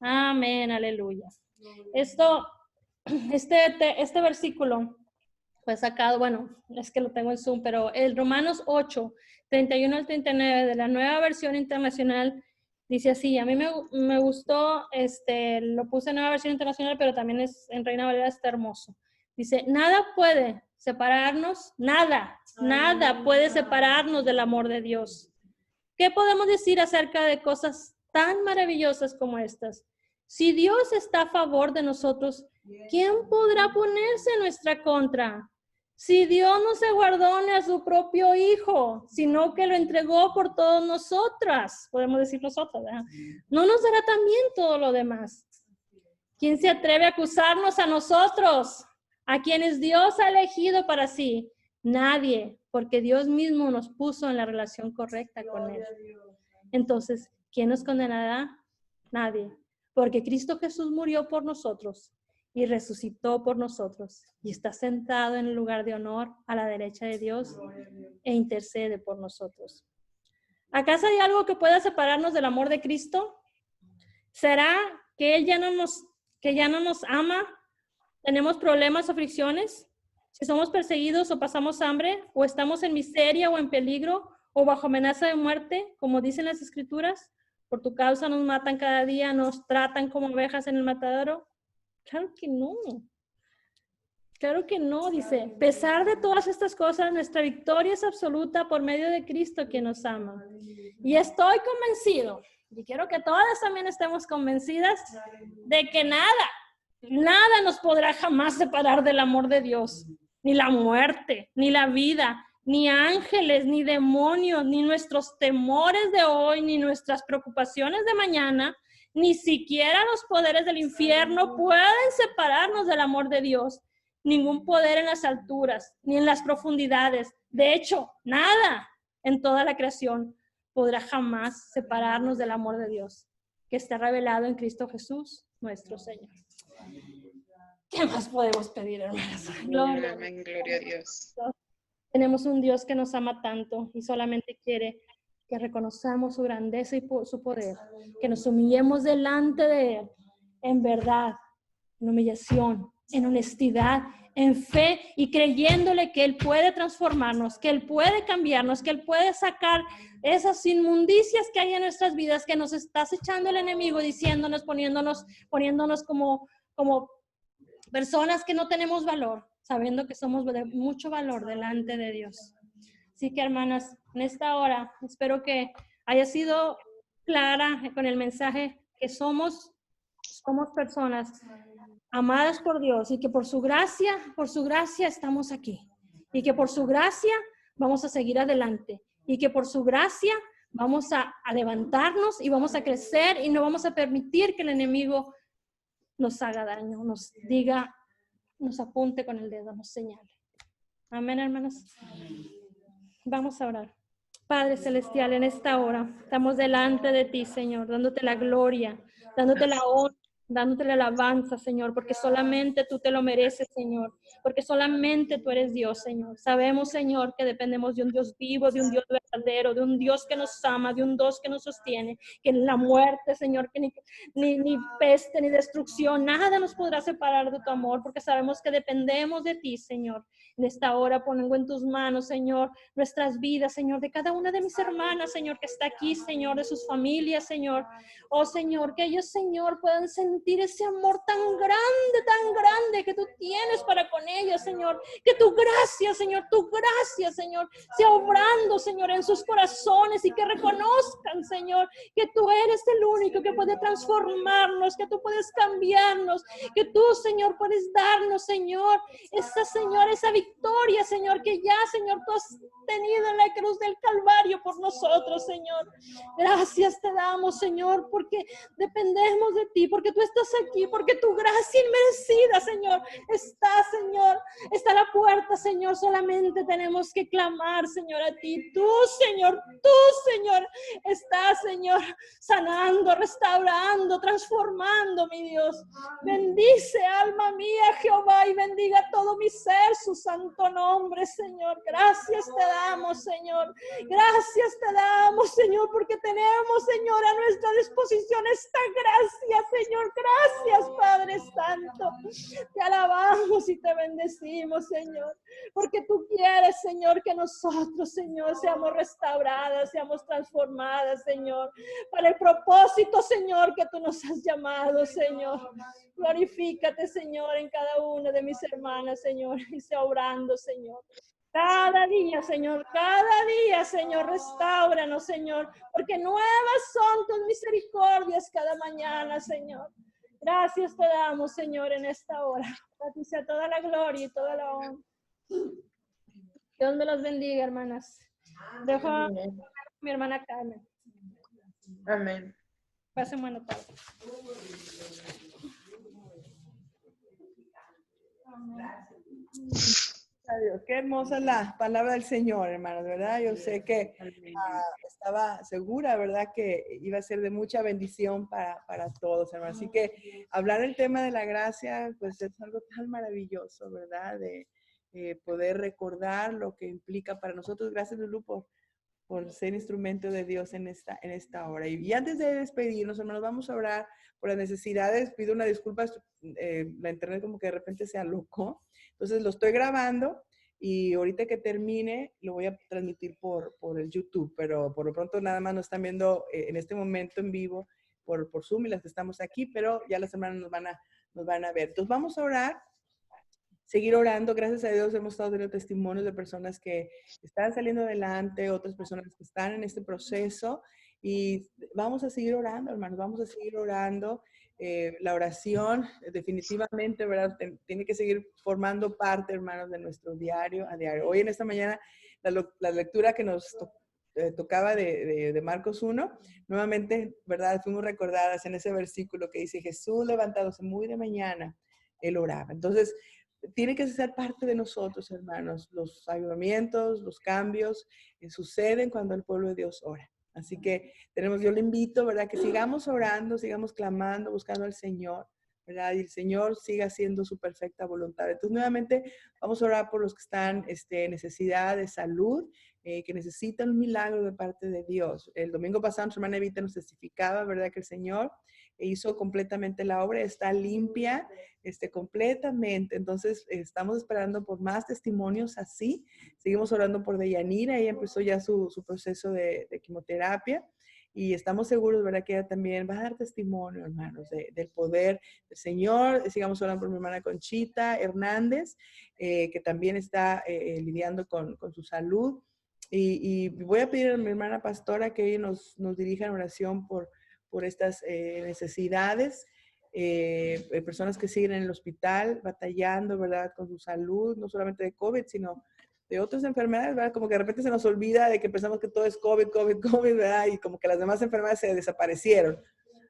Amén, aleluya. Este versículo fue sacado, bueno, es que lo tengo en Zoom, pero el Romanos 8, 31 al 39 de la Nueva Versión Internacional dice así. A mí me gustó, lo puse en Nueva Versión Internacional, pero también en Reina Valera, está hermoso. Dice, nada puede separarnos, nada puede separarnos del amor de Dios. ¿Qué podemos decir acerca de cosas tan maravillosas como estas? Si Dios está a favor de nosotros, ¿quién podrá ponerse en nuestra contra? Si Dios no se guardó ni a su propio Hijo, sino que lo entregó por todas nosotras, podemos decir nosotras, ¿verdad? ¿No nos dará también todo lo demás? ¿Quién se atreve a acusarnos a nosotros, a quienes Dios ha elegido para sí? Nadie, porque Dios mismo nos puso en la relación correcta con Él. Entonces, ¿quién nos condenará? Nadie, porque Cristo Jesús murió por nosotros y resucitó por nosotros y está sentado en el lugar de honor a la derecha de Dios e intercede por nosotros. ¿Acaso hay algo que pueda separarnos del amor de Cristo? ¿Será que Él ya no nos ama? ¿Tenemos problemas o fricciones? Si somos perseguidos o pasamos hambre, o estamos en miseria o en peligro, o bajo amenaza de muerte, como dicen las Escrituras, por tu causa nos matan cada día, nos tratan como ovejas en el matadero. Claro que no. Claro que no, dice. A pesar de todas estas cosas, nuestra victoria es absoluta por medio de Cristo, quien nos ama. Y estoy convencido, y quiero que todas también estemos convencidas, de que nada nos podrá jamás separar del amor de Dios. Ni la muerte, ni la vida, ni ángeles, ni demonios, ni nuestros temores de hoy, ni nuestras preocupaciones de mañana, ni siquiera los poderes del infierno pueden separarnos del amor de Dios. Ningún poder en las alturas, ni en las profundidades. De hecho, nada en toda la creación podrá jamás separarnos del amor de Dios, que está revelado en Cristo Jesús, nuestro Señor. ¿Qué más podemos pedir, hermanos? Gloria a Dios. Tenemos un Dios que nos ama tanto y solamente quiere que reconozcamos su grandeza y su poder, que nos humillemos delante de Él, en verdad, en humillación, en honestidad, en fe y creyéndole que Él puede transformarnos, que Él puede cambiarnos, que Él puede sacar esas inmundicias que hay en nuestras vidas, que nos está acechando el enemigo, diciéndonos, poniéndonos como personas que no tenemos valor, sabiendo que somos de mucho valor delante de Dios. Así que, hermanas, en esta hora espero que haya sido clara con el mensaje que somos personas amadas por Dios y que por su gracia estamos aquí. Y que por su gracia vamos a seguir adelante. Y que por su gracia vamos a levantarnos y vamos a crecer y no vamos a permitir que el enemigo nos haga daño, nos diga, nos apunte con el dedo, nos señale. Amén, hermanos. Vamos a orar. Padre Celestial, en esta hora estamos delante de ti, Señor, dándote la gloria, dándote la honra, dándote la alabanza, Señor, porque solamente tú te lo mereces, Señor, porque solamente tú eres Dios, Señor. Sabemos, Señor, que dependemos de un Dios vivo, de un Dios verdadero, de un Dios que nos ama, de un Dios que nos sostiene, que en la muerte, Señor, que ni peste, ni destrucción, nada nos podrá separar de tu amor, porque sabemos que dependemos de ti, Señor. En esta hora pongo en tus manos, Señor, nuestras vidas, Señor, de cada una de mis hermanas, Señor, que está aquí, Señor, de sus familias, Señor. Oh, Señor, que ellos, Señor, puedan sentir ese amor tan grande que tú tienes para con ellos, Señor. Que tu gracia, Señor, sea obrando, Señor, en sus corazones y que reconozcan, Señor, que tú eres el único que puede transformarnos, que tú puedes cambiarnos, que tú, Señor, puedes darnos, Señor, esa victoria, Señor, que ya, Señor, tú has tenido en la cruz del Calvario por nosotros, Señor. Gracias te damos, Señor, porque dependemos de ti, porque tú estás aquí, porque tu gracia inmerecida, Señor, Señor, está a la puerta, Señor. Solamente tenemos que clamar, Señor, a ti. Tú, Señor, estás, Señor, sanando, restaurando, transformando, mi Dios. Bendice, alma mía, Jehová, y bendiga todo mi ser, su santo nombre, Señor. Gracias te damos, Señor. Gracias te damos, Señor, porque tenemos, Señor, a nuestra disposición esta gracia, Señor, Gracias, Padre Santo. Te alabamos y te bendecimos, Señor. Porque tú quieres, Señor, que nosotros, Señor, seamos restauradas, seamos transformadas, Señor. Para el propósito, Señor, que tú nos has llamado, Señor. Glorifícate, Señor, en cada una de mis hermanas, Señor. Y sea obrando, Señor. Cada día, Señor, restauranos, Señor, porque nuevas son tus misericordias cada mañana, Señor. Gracias te damos, Señor, en esta hora. A ti sea toda la gloria y toda la honra. Dios me los bendiga, hermanas. Dejo a mi hermana Carmen. Amén. Pasen buena tarde. Dios, qué hermosa la palabra del Señor, hermanos, ¿verdad? Yo sé que estaba segura, ¿verdad? Que iba a ser de mucha bendición para todos, hermanos. Así que hablar el tema de la gracia, pues es algo tan maravilloso, ¿verdad? De poder recordar lo que implica para nosotros. Gracias, Lulu, por ser instrumento de Dios en esta hora. Y antes de despedirnos, hermanos, vamos a orar por las necesidades. Pido una disculpa, la internet como que de repente se alocó. Entonces lo estoy grabando y ahorita que termine lo voy a transmitir por el YouTube, pero por lo pronto nada más nos están viendo en este momento en vivo por Zoom y las que estamos aquí, pero ya las hermanas nos van a ver. Entonces vamos a orar. Seguir orando, gracias a Dios hemos estado teniendo testimonios de personas que están saliendo adelante, otras personas que están en este proceso y vamos a seguir orando, hermanos, vamos a seguir orando. La oración definitivamente, ¿verdad? Tiene que seguir formando parte, hermanos, de nuestro diario a diario. Hoy en esta mañana la lectura que nos tocaba de Marcos 1, nuevamente, ¿verdad? Fuimos recordadas en ese versículo que dice, Jesús levantándose muy de mañana, él oraba. Entonces, tiene que ser parte de nosotros, hermanos. Los avivamientos, los cambios suceden cuando el pueblo de Dios ora. Así que yo le invito, ¿verdad? Que sigamos orando, sigamos clamando, buscando al Señor, ¿verdad? Y el Señor siga haciendo su perfecta voluntad. Entonces, nuevamente, vamos a orar por los que están en necesidad de salud, que necesitan un milagro de parte de Dios. El domingo pasado, nuestra hermana Evita nos testificaba, ¿verdad? Que el Señor hizo completamente la obra, está limpia, completamente. Entonces, estamos esperando por más testimonios así. Seguimos orando por Deyanira, ella empezó ya su proceso de quimioterapia y estamos seguros, ¿verdad? Que ella también va a dar testimonio, hermanos, del poder del Señor. Sigamos orando por mi hermana Conchita Hernández, que también está lidiando con su salud. Y voy a pedir a mi hermana pastora que ella nos dirija en oración por estas necesidades. Personas que siguen en el hospital batallando, ¿verdad? Con su salud, no solamente de COVID, sino de otras enfermedades, ¿verdad? Como que de repente se nos olvida de que pensamos que todo es COVID, ¿verdad? Y como que las demás enfermedades se desaparecieron.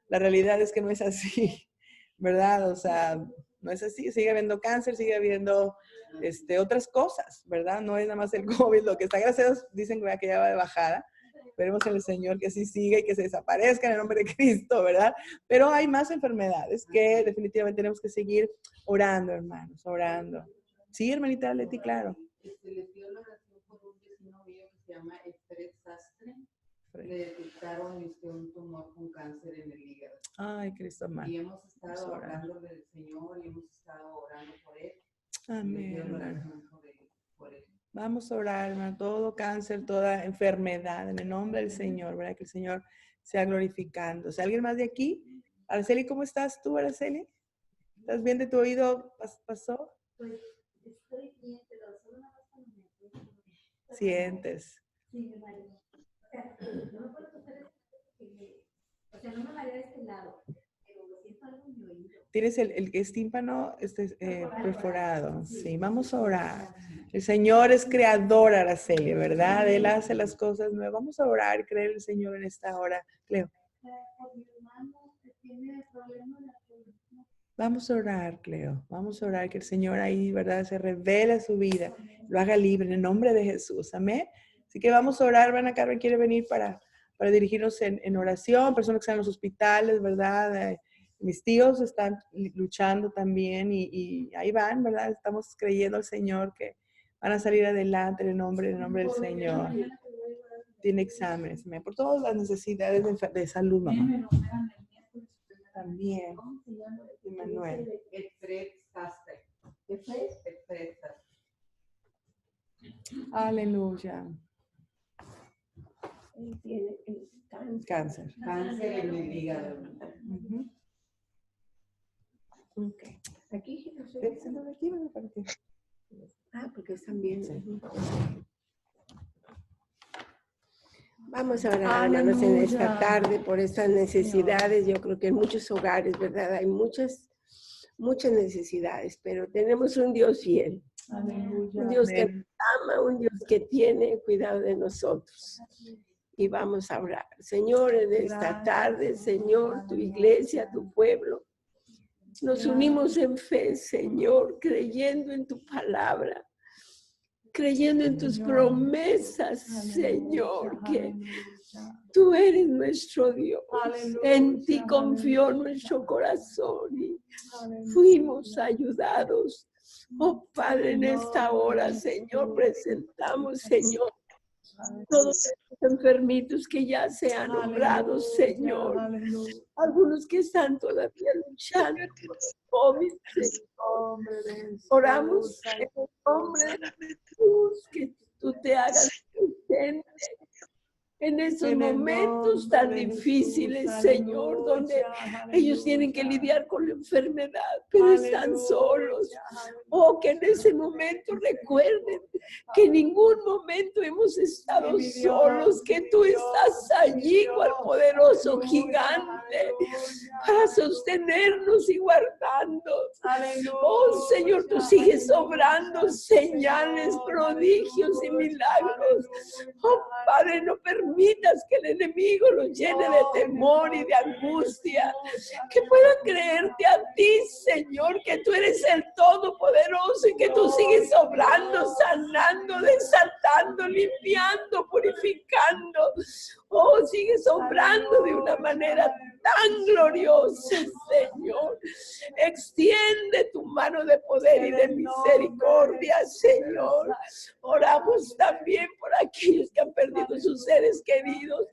La realidad es que no es así, ¿verdad? O sea, no es así. Sigue habiendo cáncer, sigue habiendo otras cosas, ¿verdad? No es nada más el COVID, lo que está, gracias a Dios, dicen que ya va de bajada. Esperemos en el Señor que así siga y que se desaparezca en el nombre de Cristo, ¿verdad? Pero hay más enfermedades que definitivamente tenemos que seguir orando, hermanos, orando. Sí, hermanita Leti, claro. Le pido la oración por un vecino mío que se llama Fred Sastre. Le detectaron un tumor con cáncer en el hígado. Ay, Cristo amado. Y hemos estado hablando del Señor y hemos estado orando por él. Amén, hermano. Por él. Vamos a orar, hermano, todo cáncer, toda enfermedad, en el nombre del Señor, ¿verdad? Que el Señor sea glorificando. ¿Alguien más de aquí? Araceli, ¿cómo estás tú, Araceli? ¿Estás bien de tu oído? ¿Pasó? Pues estoy bien, pero solo una vez cuando me acuerdo. ¿Sientes? Sí, me mareo. O sea, no me puedo tocar o sea, no me mareo de este lado, pero lo siento algo en mi oído. Tienes el tímpano perforado. Sí, vamos a orar. El Señor es creador, Araceli, ¿verdad? Él hace las cosas nuevas. Vamos a orar y creer en el Señor en esta hora. Cleo. Por mi hermano que tiene problemas de la columna. Vamos a orar, Cleo. Vamos a orar que el Señor ahí, ¿verdad? Se revele su vida, lo haga libre en el nombre de Jesús. Amén. Así que vamos a orar. Hermana Carmen quiere venir para dirigirnos en oración. Personas que están en los hospitales, ¿verdad? Mis tíos están luchando también y ahí van, ¿verdad? Estamos creyendo al Señor que van a salir adelante en el nombre del Señor. Tiene exámenes, por todas las necesidades de salud, mamá. también. ¿Cómo se llama? Emanuel. Efred Sastre. Efred. Efred Sastre. Aleluya. Él tiene cáncer. Cáncer. Cáncer en el hígado. Ujú. Ok. Aquí, no sé. Siéntate aquí, ¿verdad? Para que- Porque están bien. Sí. Vamos a orar, hermanos, en esta Aleluya. tarde por estas necesidades. Yo creo que en muchos hogares, ¿verdad? Hay muchas necesidades, pero tenemos un Dios fiel, Aleluya. un Dios que Amén. nos ama, un Dios que tiene cuidado de nosotros. Y vamos a orar. Señor, en esta tarde, Señor, tu iglesia, tu pueblo, nos unimos en fe, Señor, creyendo en tu palabra, creyendo en tus promesas, Señor, que tú eres nuestro Dios. En ti confió nuestro corazón y fuimos ayudados. Oh Padre, en esta hora, Señor, presentamos, Señor, todos estos enfermitos que ya se han nombrado, Señor. Algunos que están todavía luchando con el COVID, Señor. Oramos en el nombre de Jesús, que tú te hagas presente en esos momentos tan difíciles, Señor, donde ellos tienen que lidiar con la enfermedad, pero están solos. Oh, que en ese momento recuerden que en ningún momento hemos estado solos, que tú estás allí, cual poderoso gigante, para sostenernos y guardarnos. Oh, Señor, tú sigues obrando señales, prodigios y milagros. Oh, Padre, no permitas que el enemigo los llene de temor y de angustia. Que puedan creerte a ti, Señor, que tú eres el Todopoderoso y que tú sigues obrando, sanando, desatando, limpiando, purificando. Oh, sigues obrando de una manera tan gloriosa, Señor. Extiende tu mano de poder y de misericordia, Señor. Oramos también por aquellos que han perdido sus seres queridos.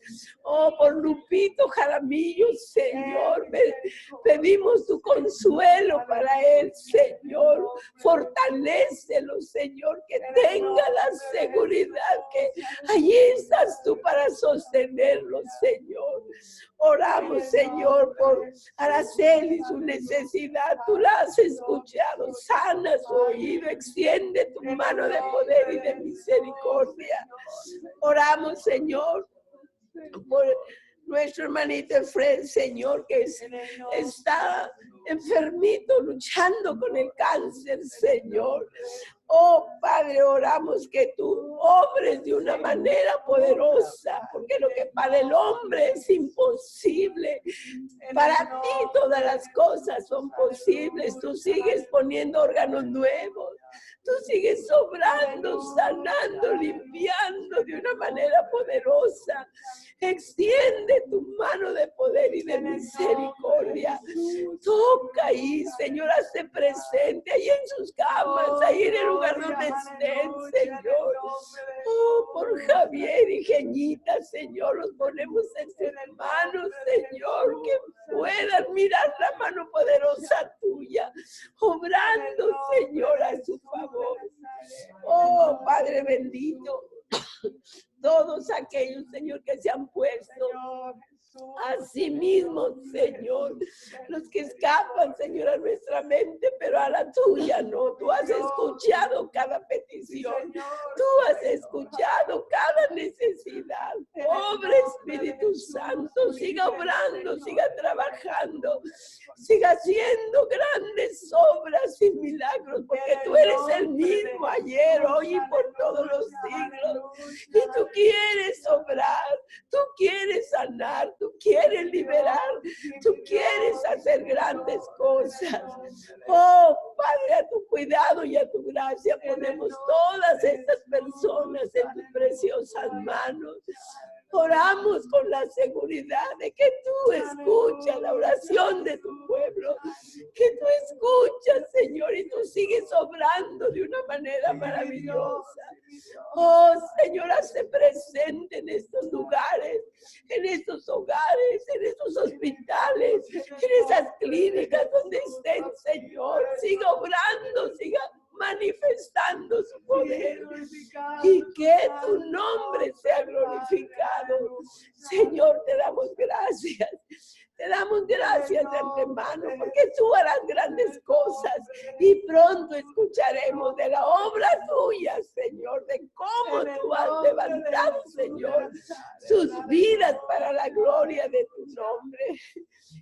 Oh, por Lupito Jaramillo, Señor. Pedimos tu consuelo para él, Señor. Fortalécelo, Señor, que tenga la seguridad que allí estás tú para sostenerlo, Señor. Oramos, Señor, por Araceli, su necesidad. Tú la has escuchado, sana su oído, extiende tu mano de poder y de misericordia. Oramos, Señor, por nuestro hermanito Fred, Señor, que está enfermito, luchando con el cáncer, Señor. Oh, Padre, oramos que tú obres de una manera poderosa, porque lo que para el hombre es imposible, para ti todas las cosas son posibles. Tú sigues poniendo órganos nuevos, tú sigues obrando, sanando, limpiando de una manera poderosa. Extiende tu mano de poder y de misericordia. Toca ahí, Señor, hazte presente ahí en sus camas, ahí en el lugar donde estén, Señor. Oh, por Javier y Geñita, Señor, los ponemos en tus manos, Señor, que puedan mirar la mano poderosa tuya, obrando, Señor, a su favor. Oh, Padre bendito, todos aquellos, Señor, que se han puesto a sí mismos, Señor, los que escapan, Señor, a nuestra mente, pero a la tuya no. Tú has escuchado cada petición, tú has escuchado cada necesidad. Pobre Espíritu Santo, siga obrando, siga trabajando, siga haciendo grandes obras y milagros, porque tú eres el mismo ayer, hoy y por todos los siglos. Y tú quieres obrar, tú quieres sanar, tú quieres liberar, tú quieres hacer grandes cosas. Oh, Padre, a tu cuidado y a tu gracia ponemos todas estas personas en tus preciosas manos. Oramos con la seguridad de que tú escuchas la oración de tu pueblo, que tú escuchas, Señor, y tú sigues obrando de una manera maravillosa. Oh, Señor, hazte presente en estos lugares, en estos hogares, en estos hospitales, en esas clínicas donde estén, Señor. Siga obrando, siga manifestando su poder y que tu nombre sea glorificado. Señor, te damos gracias. Te damos gracias de antemano porque tú harás grandes cosas y pronto escucharemos de la obra tuya, Señor, de cómo tú has levantado, Señor, sus vidas para la gloria de tu nombre.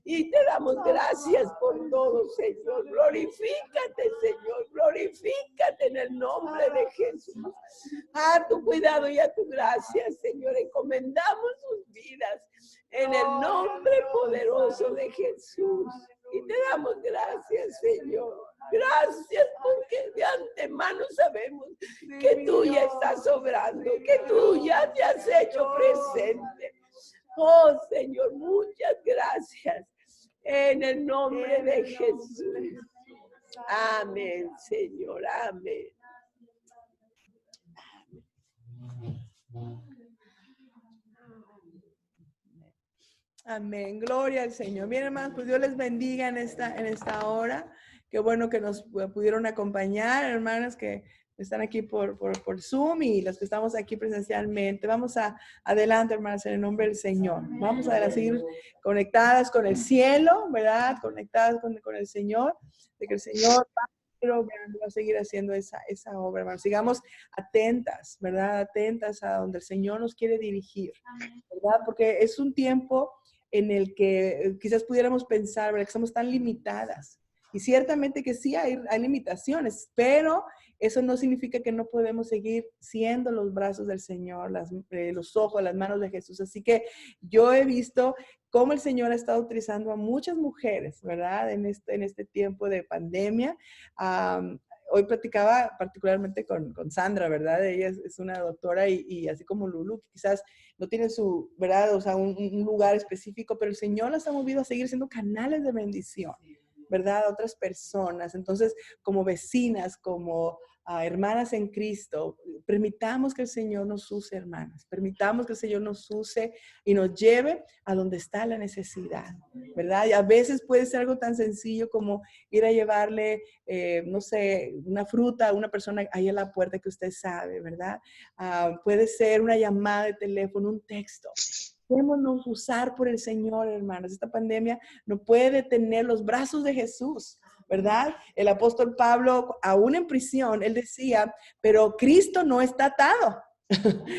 Y te damos gracias por todo, Señor. Glorifícate, Señor. Glorifícate en el nombre de Jesús. A tu cuidado y a tu gracia, Señor. Encomendamos sus vidas en el nombre poderoso de Jesús. Y te damos gracias, Señor. Gracias porque de antemano sabemos que tú ya estás obrando, que tú ya te has hecho presente. Oh, Señor, muchas gracias. En el nombre de Jesús. Amén, Señor. Amén. Amén. Gloria al Señor. Bien, hermanos, pues Dios les bendiga en esta hora. Qué bueno que nos pudieron acompañar, hermanas que están aquí por Zoom y los que estamos aquí presencialmente. Vamos adelante, hermanas, en el nombre del Señor. Vamos a seguir conectadas con el cielo, ¿verdad? Conectadas con el Señor, de que el Señor va a seguir haciendo esa obra, hermanos. Sigamos atentas, ¿verdad? Atentas a donde el Señor nos quiere dirigir, ¿verdad? Porque es un tiempo en el que quizás pudiéramos pensar, ¿verdad?, que somos tan limitadas. Y ciertamente que sí hay limitaciones, pero eso no significa que no podemos seguir siendo los brazos del Señor, los ojos, las manos de Jesús. Así que yo he visto cómo el Señor ha estado utilizando a muchas mujeres, ¿verdad? En este tiempo de pandemia. Hoy platicaba particularmente con Sandra, ¿verdad? Ella es una doctora y así como Lulu, quizás no tiene su, ¿verdad? O sea, un lugar específico, pero el Señor las ha movido a seguir siendo canales de bendición, ¿verdad? A otras personas. Entonces, como vecinas, como hermanas en Cristo, permitamos que el Señor nos use, hermanas. Permitamos que el Señor nos use y nos lleve a donde está la necesidad, ¿verdad? Y a veces puede ser algo tan sencillo como ir a llevarle, no sé, una fruta a una persona ahí en la puerta que usted sabe, ¿verdad? Puede ser una llamada de teléfono, un texto. Démonos usar por el Señor, hermanos. Esta pandemia no puede detener los brazos de Jesús, ¿verdad? El apóstol Pablo, aún en prisión, él decía, pero Cristo no está atado.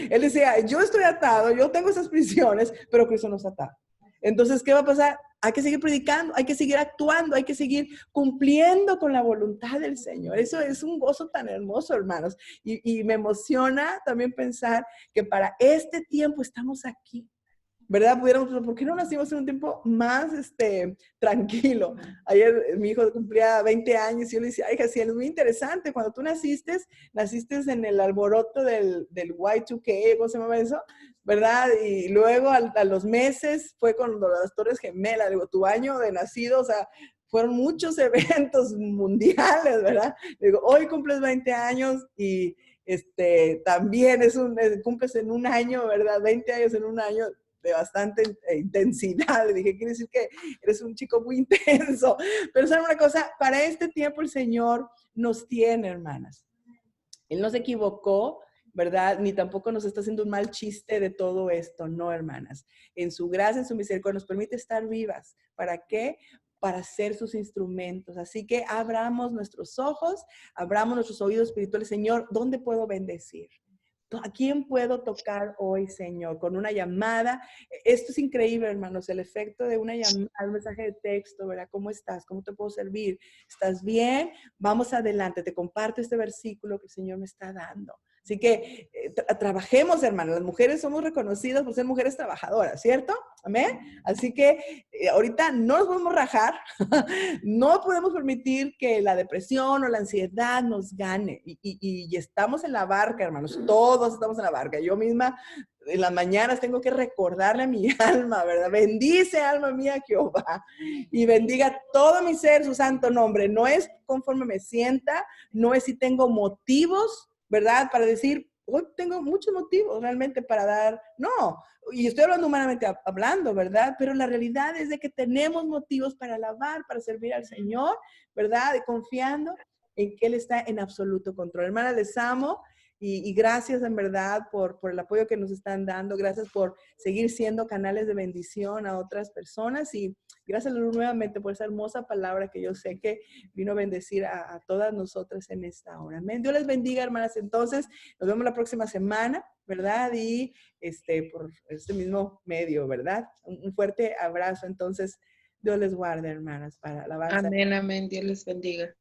Él decía, yo estoy atado, yo tengo esas prisiones, pero Cristo no está atado. Entonces, ¿qué va a pasar? Hay que seguir predicando, hay que seguir actuando, hay que seguir cumpliendo con la voluntad del Señor. Eso es un gozo tan hermoso, hermanos. Y me emociona también pensar que para este tiempo estamos aquí, ¿verdad? ¿Por qué no nacimos en un tiempo más tranquilo? Ayer mi hijo cumplía 20 años y yo le decía, ay, Jaciel, es muy interesante. Cuando tú naciste en el alboroto del Y2K, ¿cómo se llama eso? ¿Verdad? Y luego a los meses fue con las Torres Gemelas. Digo, tu año de nacido, o sea, fueron muchos eventos mundiales, ¿verdad? Digo, hoy cumples 20 años y también cumples en un año, ¿verdad? 20 años en un año de bastante intensidad. Le dije, quiere decir que eres un chico muy intenso. Pero ¿saben una cosa? Para este tiempo el Señor nos tiene, hermanas. Él no se equivocó, ¿verdad? Ni tampoco nos está haciendo un mal chiste de todo esto. No, hermanas. En su gracia, en su misericordia, nos permite estar vivas. ¿Para qué? Para ser sus instrumentos. Así que abramos nuestros ojos, abramos nuestros oídos espirituales. Señor, ¿dónde puedo bendecir? ¿A quién puedo tocar hoy, Señor? Con una llamada. Esto es increíble, hermanos, el efecto de una llamada, un mensaje de texto, ¿verdad? ¿Cómo estás? ¿Cómo te puedo servir? ¿Estás bien? Vamos adelante. Te comparto este versículo que el Señor me está dando. Así que trabajemos, hermanas. Las mujeres somos reconocidas por ser mujeres trabajadoras, ¿cierto? Amén. Así que ahorita no nos podemos rajar. No podemos permitir que la depresión o la ansiedad nos gane. Y estamos en la barca, hermanos. Todos estamos en la barca. Yo misma en las mañanas tengo que recordarle a mi alma, ¿verdad? Bendice, alma mía, Jehová. Y bendiga todo mi ser, su santo nombre. No es conforme me sienta, no es si tengo motivos, ¿verdad? Para decir, hoy tengo muchos motivos realmente para dar, no, y estoy hablando humanamente hablando, ¿verdad? Pero la realidad es de que tenemos motivos para alabar, para servir al Señor, ¿verdad? Y confiando en que Él está en absoluto control. Hermana, les amo y gracias en verdad por el apoyo que nos están dando, gracias por seguir siendo canales de bendición a otras personas y gracias nuevamente por esa hermosa palabra que yo sé que vino a bendecir a todas nosotras en esta hora. Amén. Dios les bendiga, hermanas. Entonces, nos vemos la próxima semana, ¿verdad? Y por este mismo medio, ¿verdad? Un fuerte abrazo. Entonces, Dios les guarde, hermanas, para alabanza. Amén, amén. Dios les bendiga.